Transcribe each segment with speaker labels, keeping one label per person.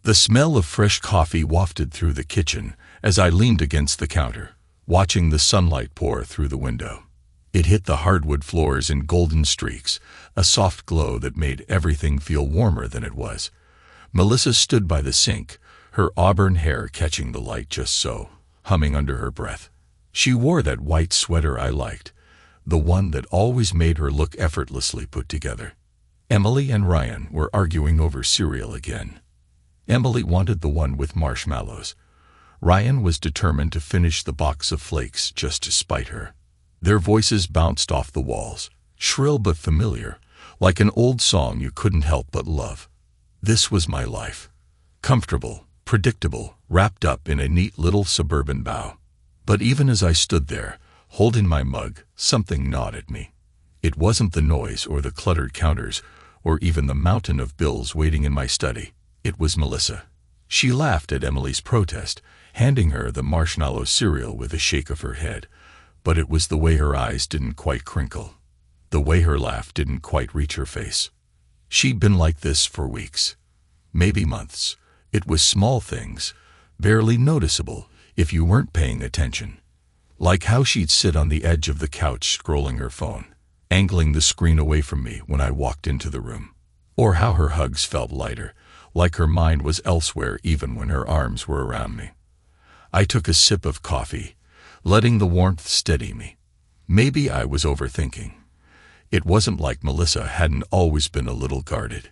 Speaker 1: The smell of fresh coffee wafted through the kitchen as I leaned against the counter, watching the sunlight pour through the window. It hit the hardwood floors in golden streaks, a soft glow that made everything feel warmer than it was. Melissa stood by the sink, her auburn hair catching the light just so, humming under her breath. She wore that white sweater I liked, the one that always made her look effortlessly put together. Emily and Ryan were arguing over cereal again. Emily wanted the one with marshmallows. Ryan was determined to finish the box of flakes just to spite her. Their voices bounced off the walls, shrill but familiar, like an old song you couldn't help but love. This was my life. Comfortable, predictable, wrapped up in a neat little suburban bow. But even as I stood there, holding my mug, something gnawed at me. It wasn't the noise or the cluttered counters, or even the mountain of bills waiting in my study. It was Melissa. She laughed at Emily's protest, handing her the marshmallow cereal with a shake of her head. But it was the way her eyes didn't quite crinkle. The way her laugh didn't quite reach her face. She'd been like this for weeks. Maybe months. It was small things, barely noticeable if you weren't paying attention. Like how she'd sit on the edge of the couch scrolling her phone, angling the screen away from me when I walked into the room. Or how her hugs felt lighter, like her mind was elsewhere even when her arms were around me. I took a sip of coffee, letting the warmth steady me. Maybe I was overthinking. It wasn't like Melissa hadn't always been a little guarded.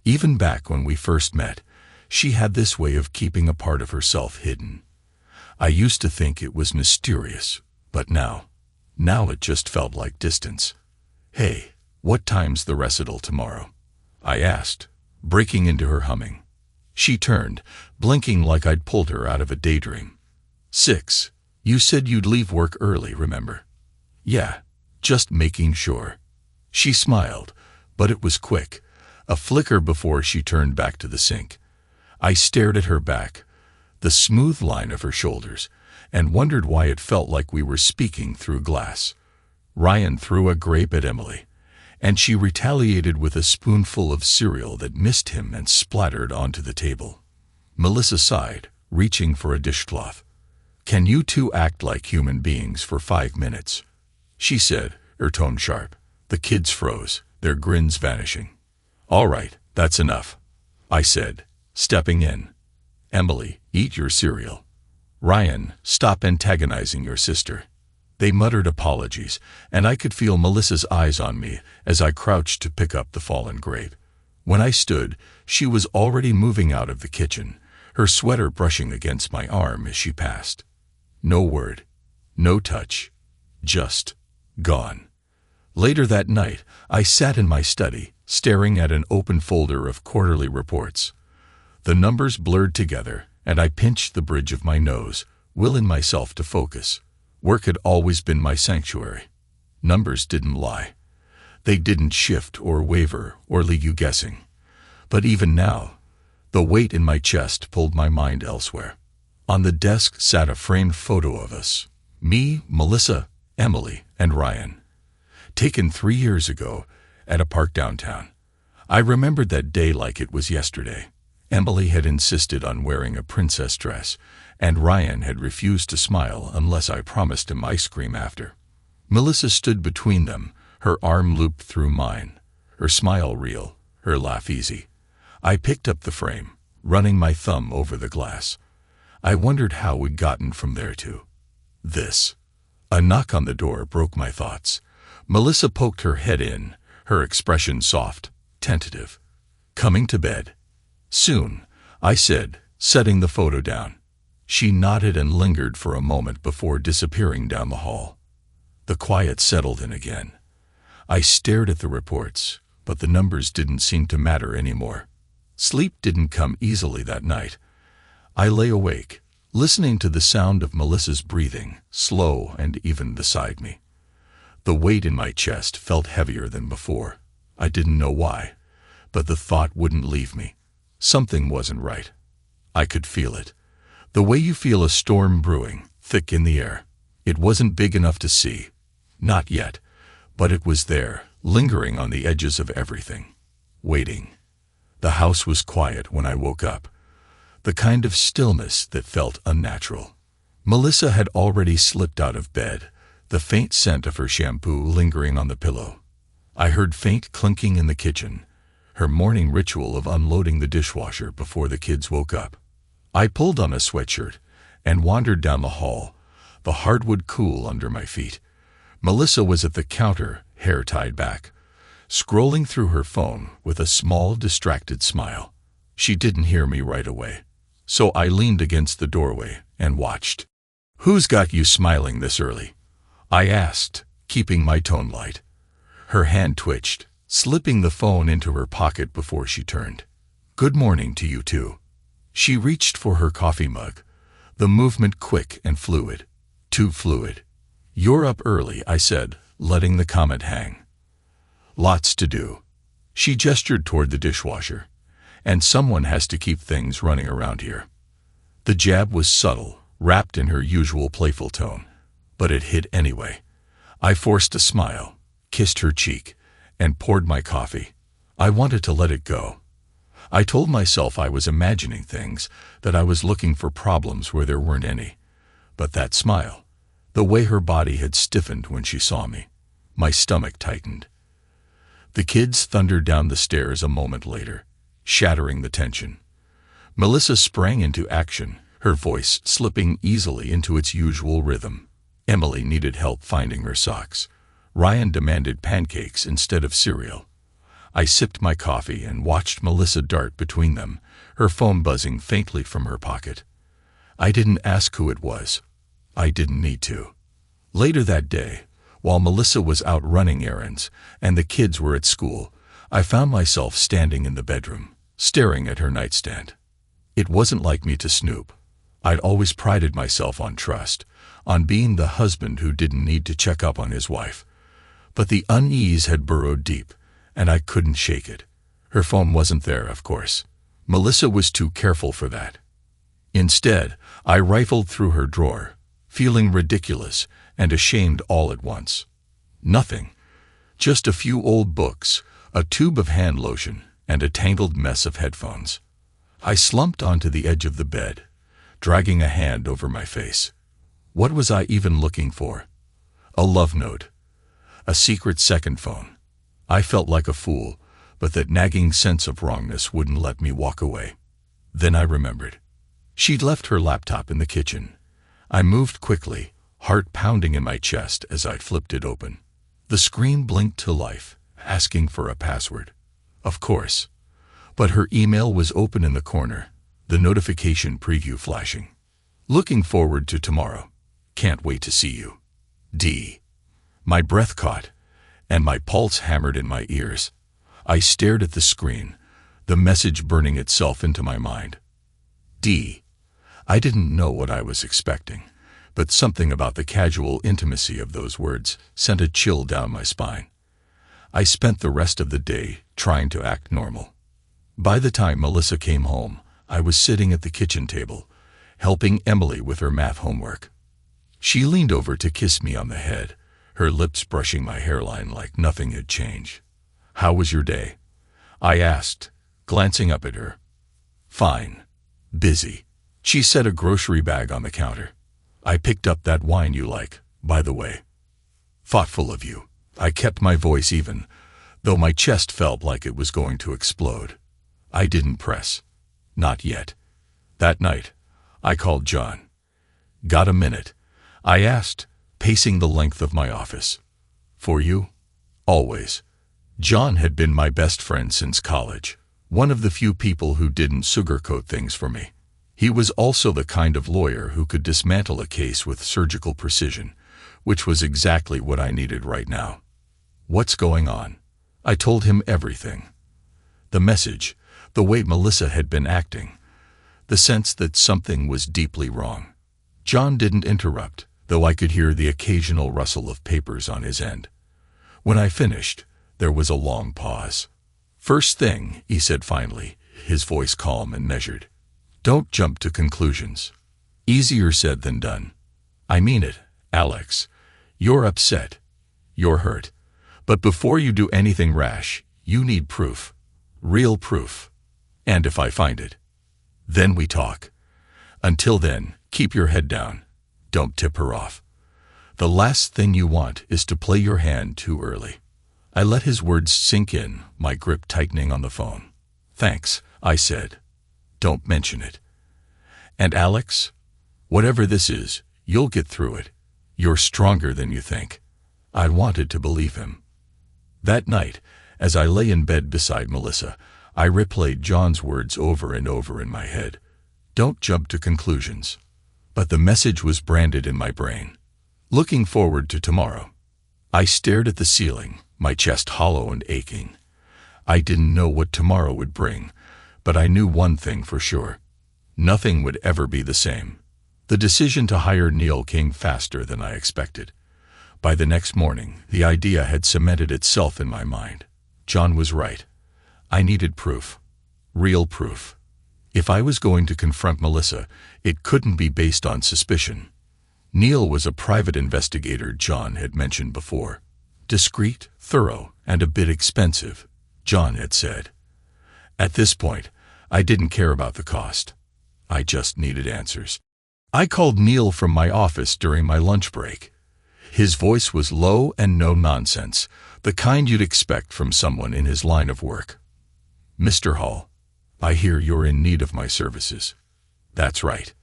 Speaker 1: Even back when we first met, she had this way of keeping a part of herself hidden. I used to think it was mysterious, but now it just felt like distance. "Hey, what time's the recital tomorrow?" I asked, breaking into her humming. She turned, blinking like I'd pulled her out of a daydream. 6. You said you'd leave work early, remember? Yeah, just making sure. She smiled, but it was quick, a flicker before she turned back to the sink. I stared at her back, the smooth line of her shoulders, and wondered why it felt like we were speaking through glass. Ryan threw a grape at Emily, and she retaliated with a spoonful of cereal that missed him and splattered onto the table. Melissa sighed, reaching for a dishcloth. "Can you two act like human beings for 5 minutes?" she said, her tone sharp. The kids froze, their grins vanishing. "All right, that's enough," I said, stepping in. "Emily, eat your cereal. Ryan, stop antagonizing your sister." They muttered apologies, and I could feel Melissa's eyes on me as I crouched to pick up the fallen grape. When I stood, she was already moving out of the kitchen, her sweater brushing against my arm as she passed. No word, no touch, just gone. Later that night, I sat in my study, staring at an open folder of quarterly reports. The numbers blurred together, and I pinched the bridge of my nose, willing myself to focus. Work had always been my sanctuary. Numbers didn't lie. They didn't shift or waver or leave you guessing. But even now, the weight in my chest pulled my mind elsewhere. On the desk sat a framed photo of us. Me, Melissa, Emily, and Ryan. Taken 3 years ago, at a park downtown. I remembered that day like it was yesterday. Emily had insisted on wearing a princess dress, and Ryan had refused to smile unless I promised him ice cream after. Melissa stood between them, her arm looped through mine, her smile real, her laugh easy. I picked up the frame, running my thumb over the glass. I wondered how we'd gotten from there to this. A knock on the door broke my thoughts. Melissa poked her head in, her expression soft, tentative. "Coming to bed?" "Soon," I said, setting the photo down. She nodded and lingered for a moment before disappearing down the hall. The quiet settled in again. I stared at the reports, but the numbers didn't seem to matter anymore. Sleep didn't come easily that night. I lay awake, listening to the sound of Melissa's breathing, slow and even beside me. The weight in my chest felt heavier than before. I didn't know why, but the thought wouldn't leave me. Something wasn't right. I could feel it. The way you feel a storm brewing, thick in the air. It wasn't big enough to see. Not yet. But it was there, lingering on the edges of everything. Waiting. The house was quiet when I woke up. the kind of stillness that felt unnatural. Melissa had already slipped out of bed, the faint scent of her shampoo lingering on the pillow. I heard faint clinking in the kitchen, her morning ritual of unloading the dishwasher before the kids woke up. I pulled on a sweatshirt and wandered down the hall, the hardwood cool under my feet. Melissa was at the counter, hair tied back, scrolling through her phone with a small, distracted smile. She didn't hear me right away, so I leaned against the doorway and watched. "Who's got you smiling this early?" I asked, keeping my tone light. Her hand twitched, slipping the phone into her pocket before she turned. "Good morning to you too." She reached for her coffee mug, the movement quick and fluid. Too fluid. "You're up early," I said, letting the comment hang. "Lots to do." She gestured toward the dishwasher. "And someone has to keep things running around here." The jab was subtle, wrapped in her usual playful tone, but it hit anyway. I forced a smile, kissed her cheek, and poured my coffee. I wanted to let it go. I told myself I was imagining things, that I was looking for problems where there weren't any. But that smile, the way her body had stiffened when she saw me, my stomach tightened. The kids thundered down the stairs a moment later, shattering the tension. Melissa sprang into action, her voice slipping easily into its usual rhythm. Emily needed help finding her socks. Ryan demanded pancakes instead of cereal. I sipped my coffee and watched Melissa dart between them, her phone buzzing faintly from her pocket. I didn't ask who it was. I didn't need to. Later that day, while Melissa was out running errands and the kids were at school, I found myself standing in the bedroom, staring at her nightstand. It wasn't like me to snoop. I'd always prided myself on trust, on being the husband who didn't need to check up on his wife. But the unease had burrowed deep, and I couldn't shake it. Her phone wasn't there, of course. Melissa was too careful for that. Instead, I rifled through her drawer, feeling ridiculous and ashamed all at once. Nothing. Just a few old books, a tube of hand lotion, and a tangled mess of headphones. I slumped onto the edge of the bed, dragging a hand over my face. What was I even looking for? A love note. A secret second phone. I felt like a fool, but that nagging sense of wrongness wouldn't let me walk away. Then I remembered. She'd left her laptop in the kitchen. I moved quickly, heart pounding in my chest as I flipped it open. The screen blinked to life, asking for a password. Of course. But her email was open in the corner, the notification preview flashing. "Looking forward to tomorrow. Can't wait to see you. D." My breath caught, and my pulse hammered in my ears. I stared at the screen, the message burning itself into my mind. D. I didn't know what I was expecting, but something about the casual intimacy of those words sent a chill down my spine. I spent the rest of the day trying to act normal. By the time Melissa came home, I was sitting at the kitchen table, helping Emily with her math homework. She leaned over to kiss me on the head, her lips brushing my hairline like nothing had changed. "How was your day?" I asked, glancing up at her. "Fine. Busy." She set a grocery bag on the counter. "I picked up that wine you like, by the way." "Thoughtful of you." I kept my voice even, though my chest felt like it was going to explode. I didn't press. Not yet. That night, I called John. "Got a minute?" I asked, pacing the length of my office. "For you?" "Always." John had been my best friend since college, one of the few people who didn't sugarcoat things for me. He was also the kind of lawyer who could dismantle a case with surgical precision, which was exactly what I needed right now. "What's going on?" I told him everything. The message, the way Melissa had been acting, the sense that something was deeply wrong. John didn't interrupt, though I could hear the occasional rustle of papers on his end. When I finished, there was a long pause. "First thing," he said finally, his voice calm and measured. "Don't jump to conclusions." Easier said than done. "I mean it, Alex. You're upset. You're hurt. But before you do anything rash, you need proof. Real proof. And if I find it." Then we talk. Until then, keep your head down. Don't tip her off. The last thing you want is to play your hand too early." I let his words sink in, my grip tightening on the phone. "Thanks," I said. "Don't mention it. And Alex, whatever this is, you'll get through it. You're stronger than you think." I wanted to believe him. That night, as I lay in bed beside Melissa, I replayed John's words over and over in my head. Don't jump to conclusions. But the message was branded in my brain. Looking forward to tomorrow. I stared at the ceiling, my chest hollow and aching. I didn't know what tomorrow would bring, but I knew one thing for sure. Nothing would ever be the same. The decision to hire Neil came faster than I expected. By the next morning, the idea had cemented itself in my mind. John was right. I needed proof. Real proof. If I was going to confront Melissa, it couldn't be based on suspicion. Neil was a private investigator John had mentioned before. Discreet, thorough, and a bit expensive, John had said. At this point, I didn't care about the cost. I just needed answers. I called Neil from my office during my lunch break. His voice was low and no nonsense, the kind you'd expect from someone in his line of work. "Mr. Hall, I hear you're in need of my services." "That's right.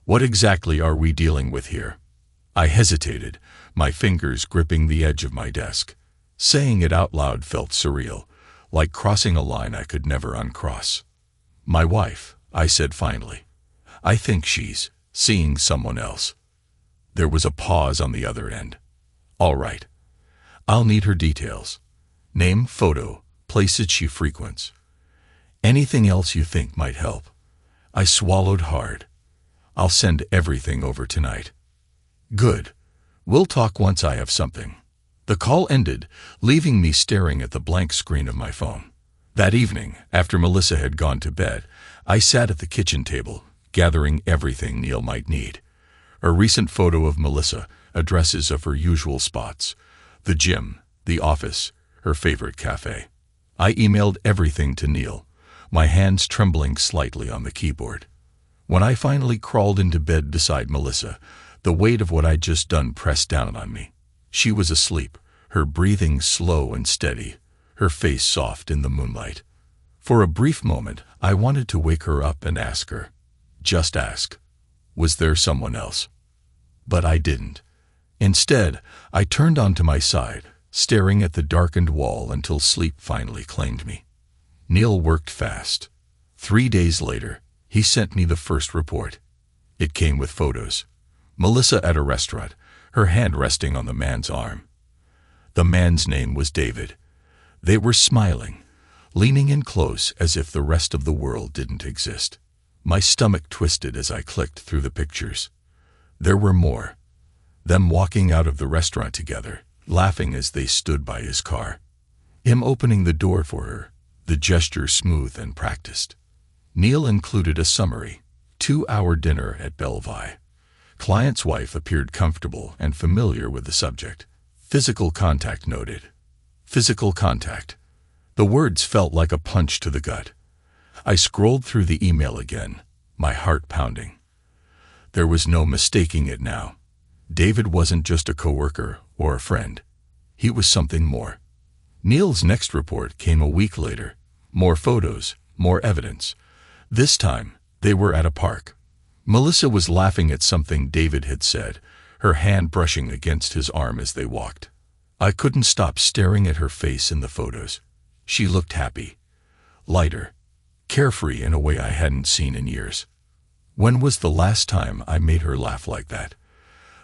Speaker 1: What exactly are we dealing with here?" I hesitated, my fingers gripping the edge of my desk. Saying it out loud felt surreal, like crossing a line I could never uncross. "My wife," I said finally. "I think she's seeing someone else." There was a pause on the other end. "All right. I'll need her details. Name, photo, places she frequents. Anything else you think might help." I swallowed hard. "I'll send everything over tonight." "Good. We'll talk once I have something." The call ended, leaving me staring at the blank screen of my phone. That evening, after Melissa had gone to bed, I sat at the kitchen table, gathering everything Neil might need. A recent photo of Melissa, addresses of her usual spots, the gym, the office, her favorite cafe. I emailed everything to Neil, my hands trembling slightly on the keyboard. When I finally crawled into bed beside Melissa, the weight of what I'd just done pressed down on me. She was asleep, her breathing slow and steady, her face soft in the moonlight. For a brief moment, I wanted to wake her up and ask her. Just ask. Was there someone else? But I didn't. Instead, I turned onto my side, staring at the darkened wall until sleep finally claimed me. Neil worked fast. 3 days later, he sent me the first report. It came with photos. Melissa at a restaurant, her hand resting on the man's arm. The man's name was David. They were smiling, leaning in close as if the rest of the world didn't exist. My stomach twisted as I clicked through the pictures. There were more. Them walking out of the restaurant together, laughing as they stood by his car. Him opening the door for her, the gesture smooth and practiced. Neil included a summary, 2-hour dinner at Bellevue. Client's wife appeared comfortable and familiar with the subject. Physical contact noted. Physical contact. The words felt like a punch to the gut. I scrolled through the email again, my heart pounding. There was no mistaking it now. David wasn't just a coworker or a friend. He was something more. Neil's next report came a week later. More photos, more evidence. This time, they were at a park. Melissa was laughing at something David had said, her hand brushing against his arm as they walked. I couldn't stop staring at her face in the photos. She looked happy, lighter, carefree in a way I hadn't seen in years. When was the last time I made her laugh like that?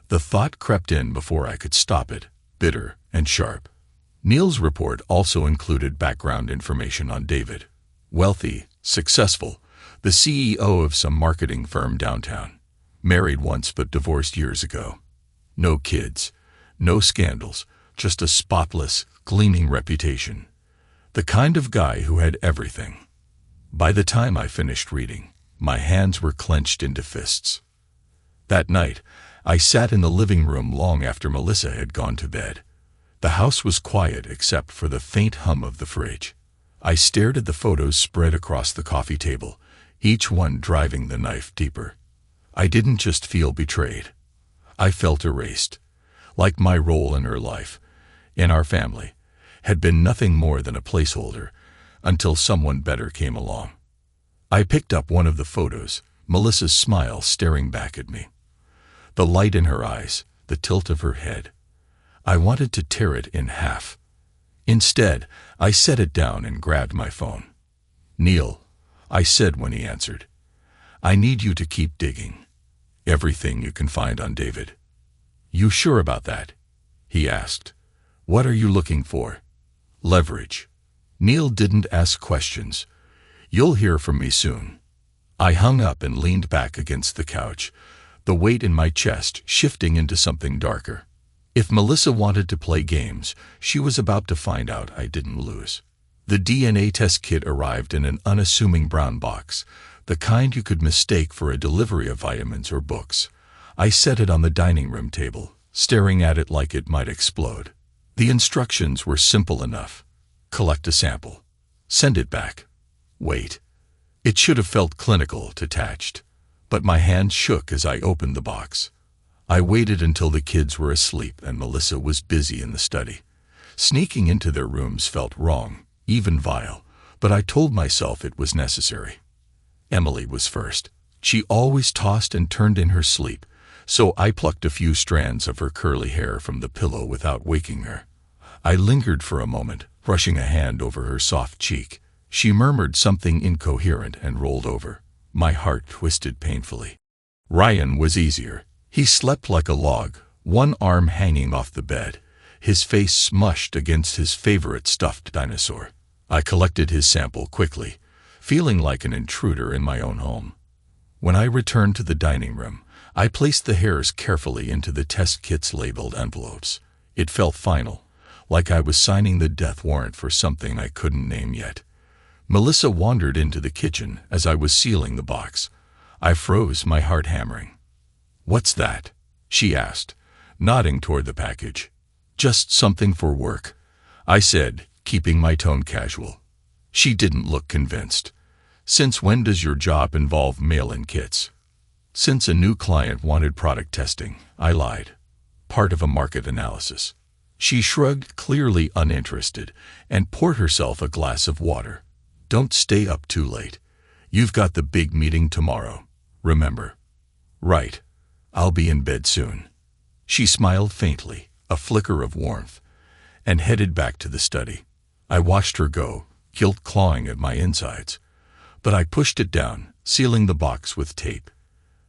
Speaker 1: The thought crept in before I could stop it, bitter and sharp. Neil's report also included background information on David. Wealthy, successful, the CEO of some marketing firm downtown. Married once but divorced years ago. No kids, no scandals, just a spotless, gleaming reputation. The kind of guy who had everything. By the time I finished reading, my hands were clenched into fists. That night, I sat in the living room long after Melissa had gone to bed. The house was quiet except for the faint hum of the fridge. I stared at the photos spread across the coffee table, each one driving the knife deeper. I didn't just feel betrayed. I felt erased, like my role in her life, in our family, had been nothing more than a placeholder until someone better came along. I picked up one of the photos, Melissa's smile staring back at me. The light in her eyes, the tilt of her head. I wanted to tear it in half. Instead, I set it down and grabbed my phone. "Neil," I said when he answered, "I need you to keep digging. Everything you can find on David." "You sure about that?" he asked. "What are you looking for?" "Leverage." Neil didn't ask questions. "You'll hear from me soon." I hung up and leaned back against the couch, the weight in my chest shifting into something darker. If Melissa wanted to play games, she was about to find out I didn't lose. The DNA test kit arrived in an unassuming brown box, the kind you could mistake for a delivery of vitamins or books. I set it on the dining room table, staring at it like it might explode. The instructions were simple enough. Collect a sample. Send it back. Wait. It should have felt clinical, detached, but my hand shook as I opened the box. I waited until the kids were asleep and Melissa was busy in the study. Sneaking into their rooms felt wrong, even vile, but I told myself it was necessary. Emily was first. She always tossed and turned in her sleep, so I plucked a few strands of her curly hair from the pillow without waking her. I lingered for a moment, brushing a hand over her soft cheek. She murmured something incoherent and rolled over. My heart twisted painfully. Ryan was easier. He slept like a log, one arm hanging off the bed, his face smushed against his favorite stuffed dinosaur. I collected his sample quickly, feeling like an intruder in my own home. When I returned to the dining room, I placed the hairs carefully into the test kit's labeled envelopes. It felt final, like I was signing the death warrant for something I couldn't name yet. Melissa wandered into the kitchen as I was sealing the box. I froze, my heart hammering. "What's that?" she asked, nodding toward the package. "Just something for work," I said, keeping my tone casual. She didn't look convinced. "Since when does your job involve mail-in kits?" "Since a new client wanted product testing," I lied. "Part of a market analysis." She shrugged, clearly uninterested, and poured herself a glass of water. "Don't stay up too late. You've got the big meeting tomorrow, remember?" "Right. I'll be in bed soon." She smiled faintly, a flicker of warmth, and headed back to the study. I watched her go, guilt clawing at my insides, but I pushed it down, sealing the box with tape.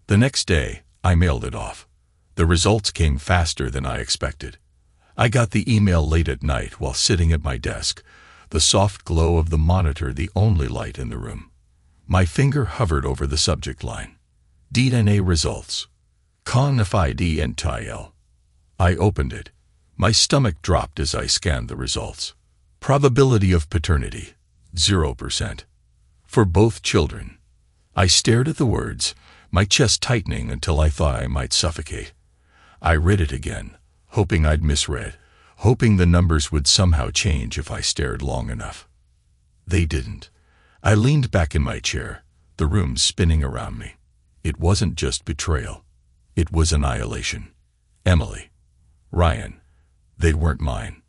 Speaker 1: The next day, I mailed it off. The results came faster than I expected. I got the email late at night while sitting at my desk, the soft glow of the monitor the only light in the room. My finger hovered over the subject line. DNA results. Infidelity. I opened it. My stomach dropped as I scanned the results. Probability of paternity, 0%. For both children. I stared at the words, my chest tightening until I thought I might suffocate. I read it again, hoping I'd misread, hoping the numbers would somehow change if I stared long enough. They didn't. I leaned back in my chair, the room spinning around me. It wasn't just betrayal. It was annihilation. Emily. Ryan. They weren't mine.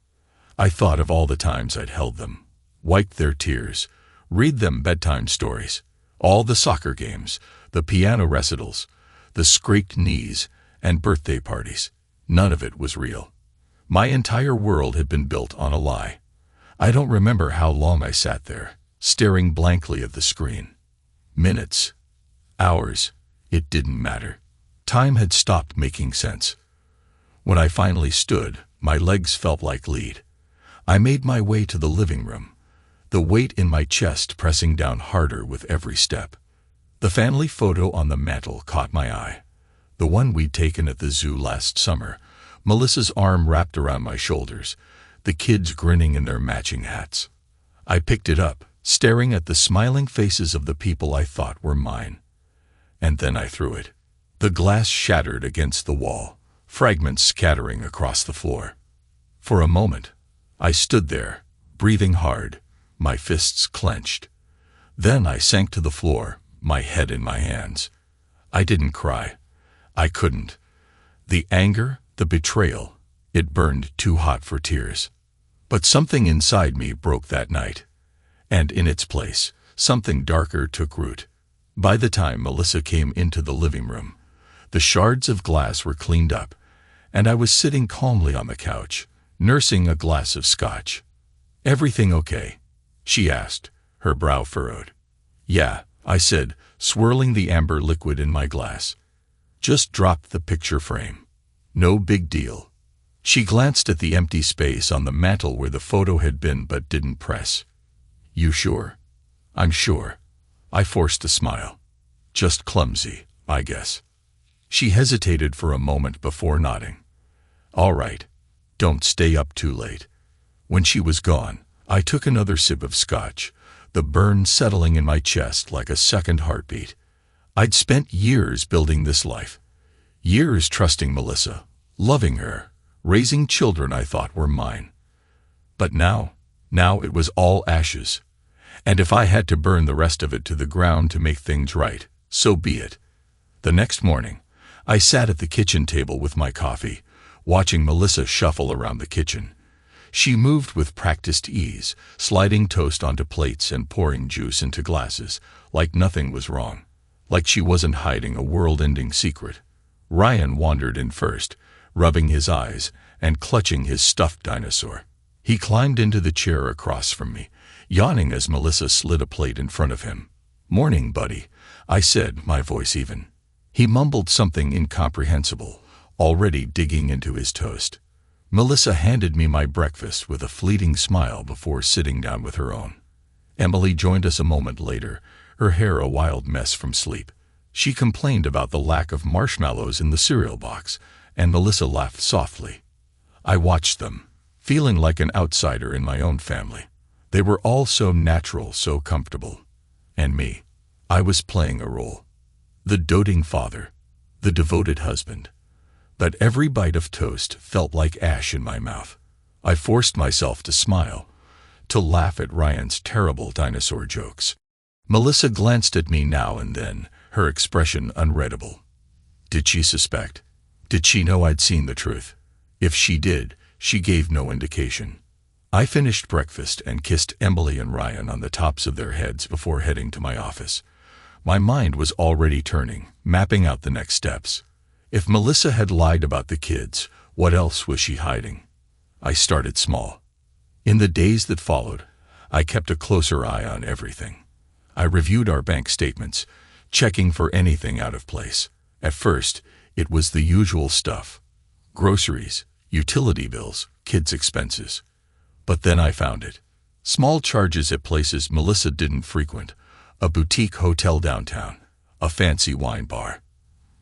Speaker 1: I thought of all the times I'd held them, wiped their tears, read them bedtime stories, all the soccer games, the piano recitals, the scraped knees, and birthday parties. None of it was real. My entire world had been built on a lie. I don't remember how long I sat there, staring blankly at the screen. Minutes. Hours. It didn't matter. Time had stopped making sense. When I finally stood, my legs felt like lead. I made my way to the living room, the weight in my chest pressing down harder with every step. The family photo on the mantel caught my eye. The one we'd taken at the zoo last summer, Melissa's arm wrapped around my shoulders, the kids grinning in their matching hats. I picked it up, staring at the smiling faces of the people I thought were mine. And then I threw it. The glass shattered against the wall, fragments scattering across the floor. For a moment, I stood there, breathing hard, my fists clenched. Then I sank to the floor, my head in my hands. I didn't cry. I couldn't. The anger, the betrayal, it burned too hot for tears. But something inside me broke that night. And in its place, something darker took root. By the time Melissa came into the living room, the shards of glass were cleaned up, and I was sitting calmly on the couch, nursing a glass of scotch. "Everything okay?" she asked, her brow furrowed. "Yeah," I said, swirling the amber liquid in my glass. "Just dropped the picture frame. No big deal." She glanced at the empty space on the mantel where the photo had been but didn't press. "You sure?" "I'm sure." I forced a smile. "Just clumsy, I guess." She hesitated for a moment before nodding. "All right. Don't stay up too late." When she was gone, I took another sip of scotch, the burn settling in my chest like a second heartbeat. I'd spent years building this life. Years trusting Melissa, loving her, raising children I thought were mine. But now it was all ashes. And if I had to burn the rest of it to the ground to make things right, so be it. The next morning, I sat at the kitchen table with my coffee, watching Melissa shuffle around the kitchen. She moved with practiced ease, sliding toast onto plates and pouring juice into glasses, like nothing was wrong, like she wasn't hiding a world-ending secret. Ryan wandered in first, rubbing his eyes and clutching his stuffed dinosaur. He climbed into the chair across from me, yawning as Melissa slid a plate in front of him. "Morning, buddy," I said, my voice even. He mumbled something incomprehensible, already digging into his toast. Melissa handed me my breakfast with a fleeting smile before sitting down with her own. Emily joined us a moment later, her hair a wild mess from sleep. She complained about the lack of marshmallows in the cereal box, and Melissa laughed softly. I watched them, feeling like an outsider in my own family. They were all so natural, so comfortable. And me, I was playing a role. The doting father, the devoted husband. But every bite of toast felt like ash in my mouth. I forced myself to smile, to laugh at Ryan's terrible dinosaur jokes. Melissa glanced at me now and then, her expression unreadable. Did she suspect? Did she know I'd seen the truth? If she did, she gave no indication. I finished breakfast and kissed Emily and Ryan on the tops of their heads before heading to my office. My mind was already turning, mapping out the next steps. If Melissa had lied about the kids, what else was she hiding? I started small. In the days that followed, I kept a closer eye on everything. I reviewed our bank statements, checking for anything out of place. At first, it was the usual stuff. Groceries, utility bills, kids' expenses. But then I found it. Small charges at places Melissa didn't frequent. A boutique hotel downtown. A fancy wine bar.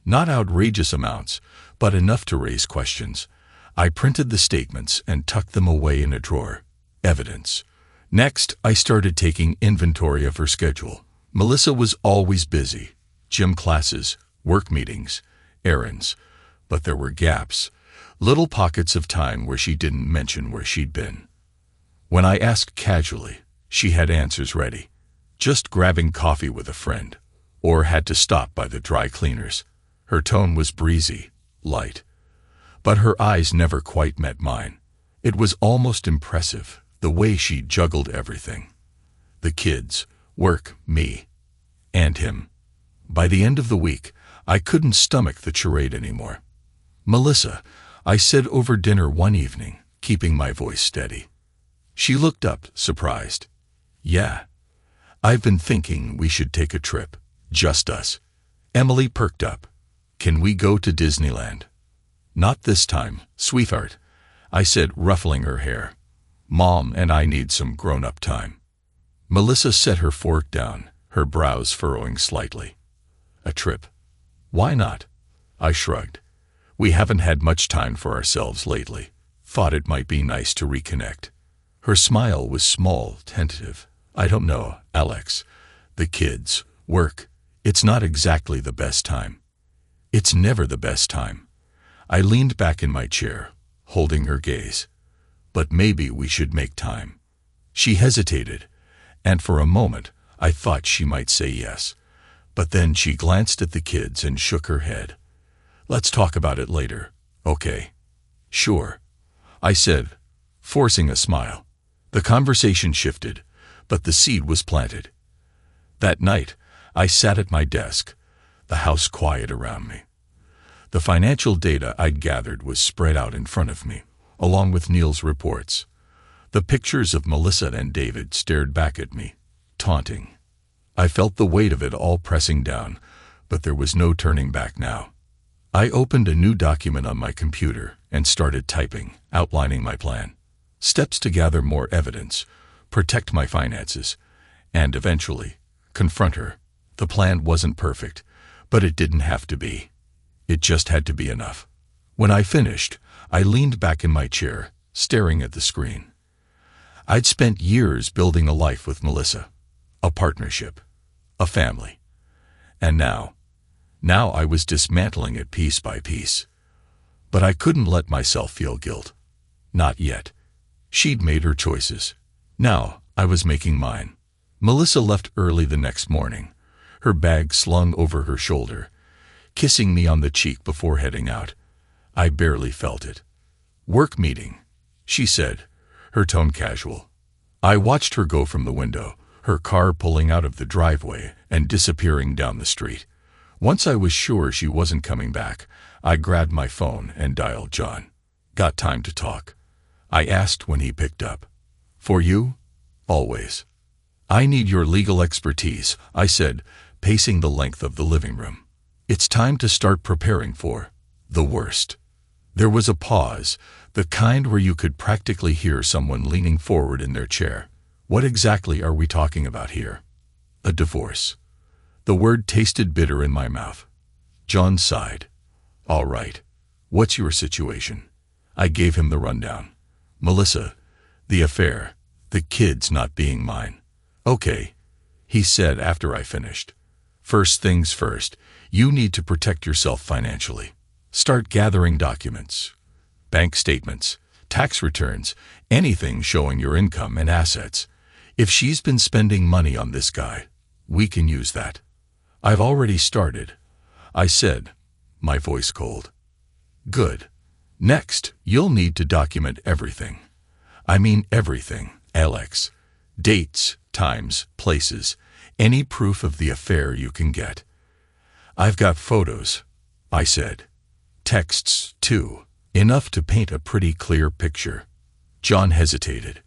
Speaker 1: Not outrageous amounts, but enough to raise questions. I printed the statements and tucked them away in a drawer. Evidence. Next, I started taking inventory of her schedule. Melissa was always busy. Gym classes, work meetings, errands. But there were gaps. Little pockets of time where she didn't mention where she'd been. When I asked casually, she had answers ready. Just grabbing coffee with a friend, or had to stop by the dry cleaners. Her tone was breezy, light. But her eyes never quite met mine. It was almost impressive, the way she juggled everything. The kids, work, me, and him. By the end of the week, I couldn't stomach the charade anymore. "Melissa," I said over dinner one evening, keeping my voice steady. She looked up, surprised. "Yeah. I've been thinking we should take a trip. Just us." Emily perked up. "Can we go to Disneyland?" "Not this time, sweetheart," I said, ruffling her hair. "Mom and I need some grown-up time." Melissa set her fork down, her brows furrowing slightly. "A trip? Why not?" I shrugged. "We haven't had much time for ourselves lately. Thought it might be nice to reconnect." Her smile was small, tentative. "I don't know, Alex. The kids, work. It's not exactly the best time." "It's never the best time." I leaned back in my chair, holding her gaze. "But maybe we should make time." She hesitated, and for a moment I thought she might say yes. But then she glanced at the kids and shook her head. "Let's talk about it later, okay?" "Sure," I said, forcing a smile. The conversation shifted, but the seed was planted. That night, I sat at my desk, the house quiet around me. The financial data I'd gathered was spread out in front of me, along with Neil's reports. The pictures of Melissa and David stared back at me, taunting. I felt the weight of it all pressing down, but there was no turning back now. I opened a new document on my computer and started typing, outlining my plan. Steps to gather more evidence, protect my finances, and eventually confront her. The plan wasn't perfect, but it didn't have to be. It just had to be enough. When I finished, I leaned back in my chair, staring at the screen. I'd spent years building a life with Melissa, a partnership, a family. And now I was dismantling it piece by piece. But I couldn't let myself feel guilt. Not yet. She'd made her choices. Now I was making mine. Melissa left early the next morning, her bag slung over her shoulder, kissing me on the cheek before heading out. I barely felt it. "Work meeting," she said, her tone casual. I watched her go from the window, her car pulling out of the driveway and disappearing down the street. Once I was sure she wasn't coming back, I grabbed my phone and dialed John. "Got time to talk?" I asked when he picked up. "For you? Always." "I need your legal expertise," I said, pacing the length of the living room. "It's time to start preparing for the worst." There was a pause, the kind where you could practically hear someone leaning forward in their chair. "What exactly are we talking about here?" "A divorce." The word tasted bitter in my mouth. John sighed. "All right. What's your situation?" I gave him the rundown. "Melissa, the affair, the kids not being mine." "Okay," he said after I finished. "First things first, you need to protect yourself financially. Start gathering documents, bank statements, tax returns, anything showing your income and assets. If she's been spending money on this guy, we can use that." "I've already started," I said, my voice cold. "Good. Next, you'll need to document everything. I mean everything, Alex. Dates, times, places, any proof of the affair you can get." "I've got photos," I said. "Texts, too. Enough to paint a pretty clear picture." John hesitated.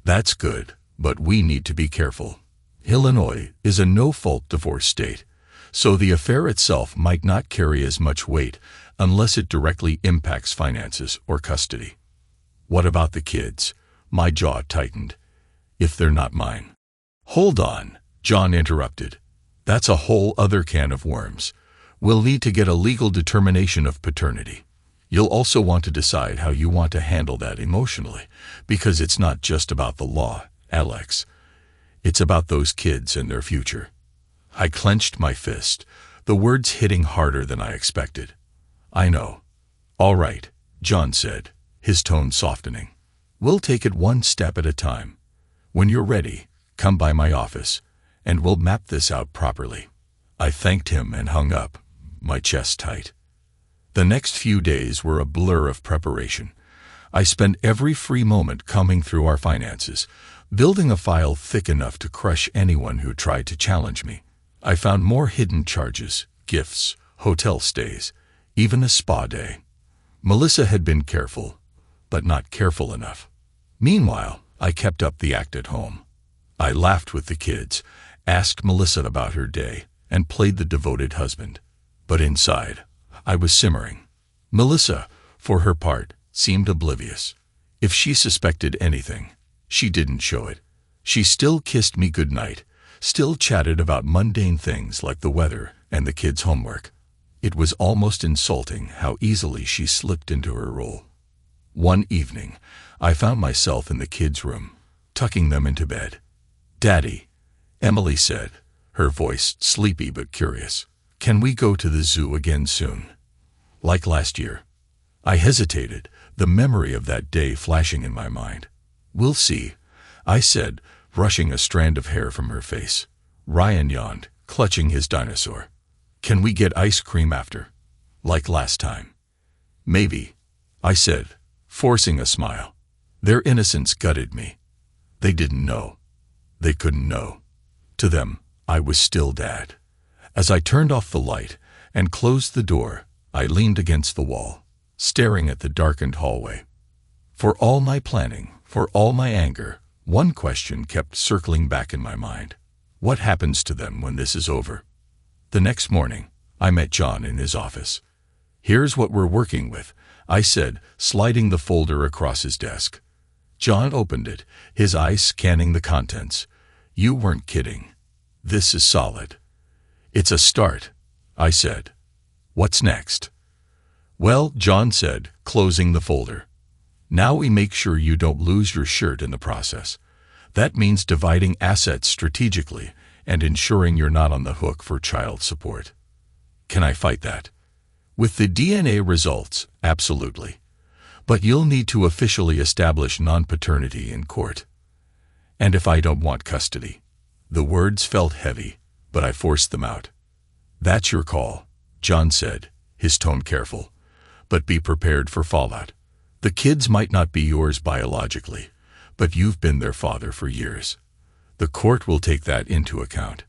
Speaker 1: "That's good, but we need to be careful. Illinois is a no-fault divorce state, so the affair itself might not carry as much weight unless it directly impacts finances or custody." "What about the kids?" My jaw tightened. "If they're not mine?" "Hold on," John interrupted. "That's a whole other can of worms. We'll need to get a legal determination of paternity. You'll also want to decide how you want to handle that emotionally, because it's not just about the law, Alex. It's about those kids and their future." I clenched my fist, the words hitting harder than I expected. "I know." "All right," John said, his tone softening. "We'll take it one step at a time. When you're ready, come by my office, and we'll map this out properly." I thanked him and hung up, my chest tight. The next few days were a blur of preparation. I spent every free moment combing through our finances, building a file thick enough to crush anyone who tried to challenge me. I found more hidden charges, gifts, hotel stays, even a spa day. Melissa had been careful, but not careful enough. Meanwhile, I kept up the act at home. I laughed with the kids, asked Melissa about her day, and played the devoted husband. But inside, I was simmering. Melissa, for her part, seemed oblivious. If she suspected anything, she didn't show it. She still kissed me goodnight, still chatted about mundane things like the weather and the kids' homework. It was almost insulting how easily she slipped into her role. One evening, I found myself in the kids' room, tucking them into bed. "Daddy," Emily said, her voice sleepy but curious, "can we go to the zoo again soon? Like last year?" I hesitated, the memory of that day flashing in my mind. "We'll see," I said, brushing a strand of hair from her face. Ryan yawned, clutching his dinosaur. Can we get ice cream after? Like last time? Maybe, I said, forcing a smile. Their innocence gutted me. They didn't know. They couldn't know. To them, I was still Dad. As I turned off the light and closed the door, I leaned against the wall, staring at the darkened hallway. For all my planning, for all my anger, one question kept circling back in my mind. What happens to them when this is over? The next morning, I met John in his office. Here's what we're working with, I said, sliding the folder across his desk. John opened it, his eyes scanning the contents. You weren't kidding. This is solid. It's a start, I said. What's next? Well, John said, closing the folder. Now we make sure you don't lose your shirt in the process. That means dividing assets strategically and ensuring you're not on the hook for child support. Can I fight that? With the DNA results, absolutely. But you'll need to officially establish non-paternity in court. And if I don't want custody? The words felt heavy, but I forced them out. That's your call, John said, his tone careful. But be prepared for fallout. The kids might not be yours biologically, but you've been their father for years. The court will take that into account.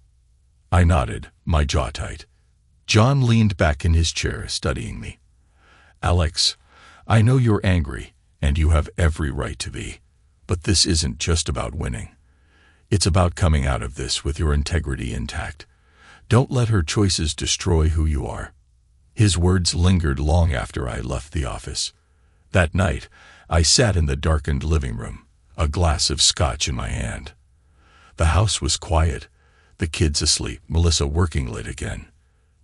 Speaker 1: I nodded, my jaw tight. John leaned back in his chair, studying me. Alex, I know you're angry, and you have every right to be. But this isn't just about winning. It's about coming out of this with your integrity intact. Don't let her choices destroy who you are. His words lingered long after I left the office. That night, I sat in the darkened living room, a glass of scotch in my hand. The house was quiet, the kids asleep, Melissa working late again.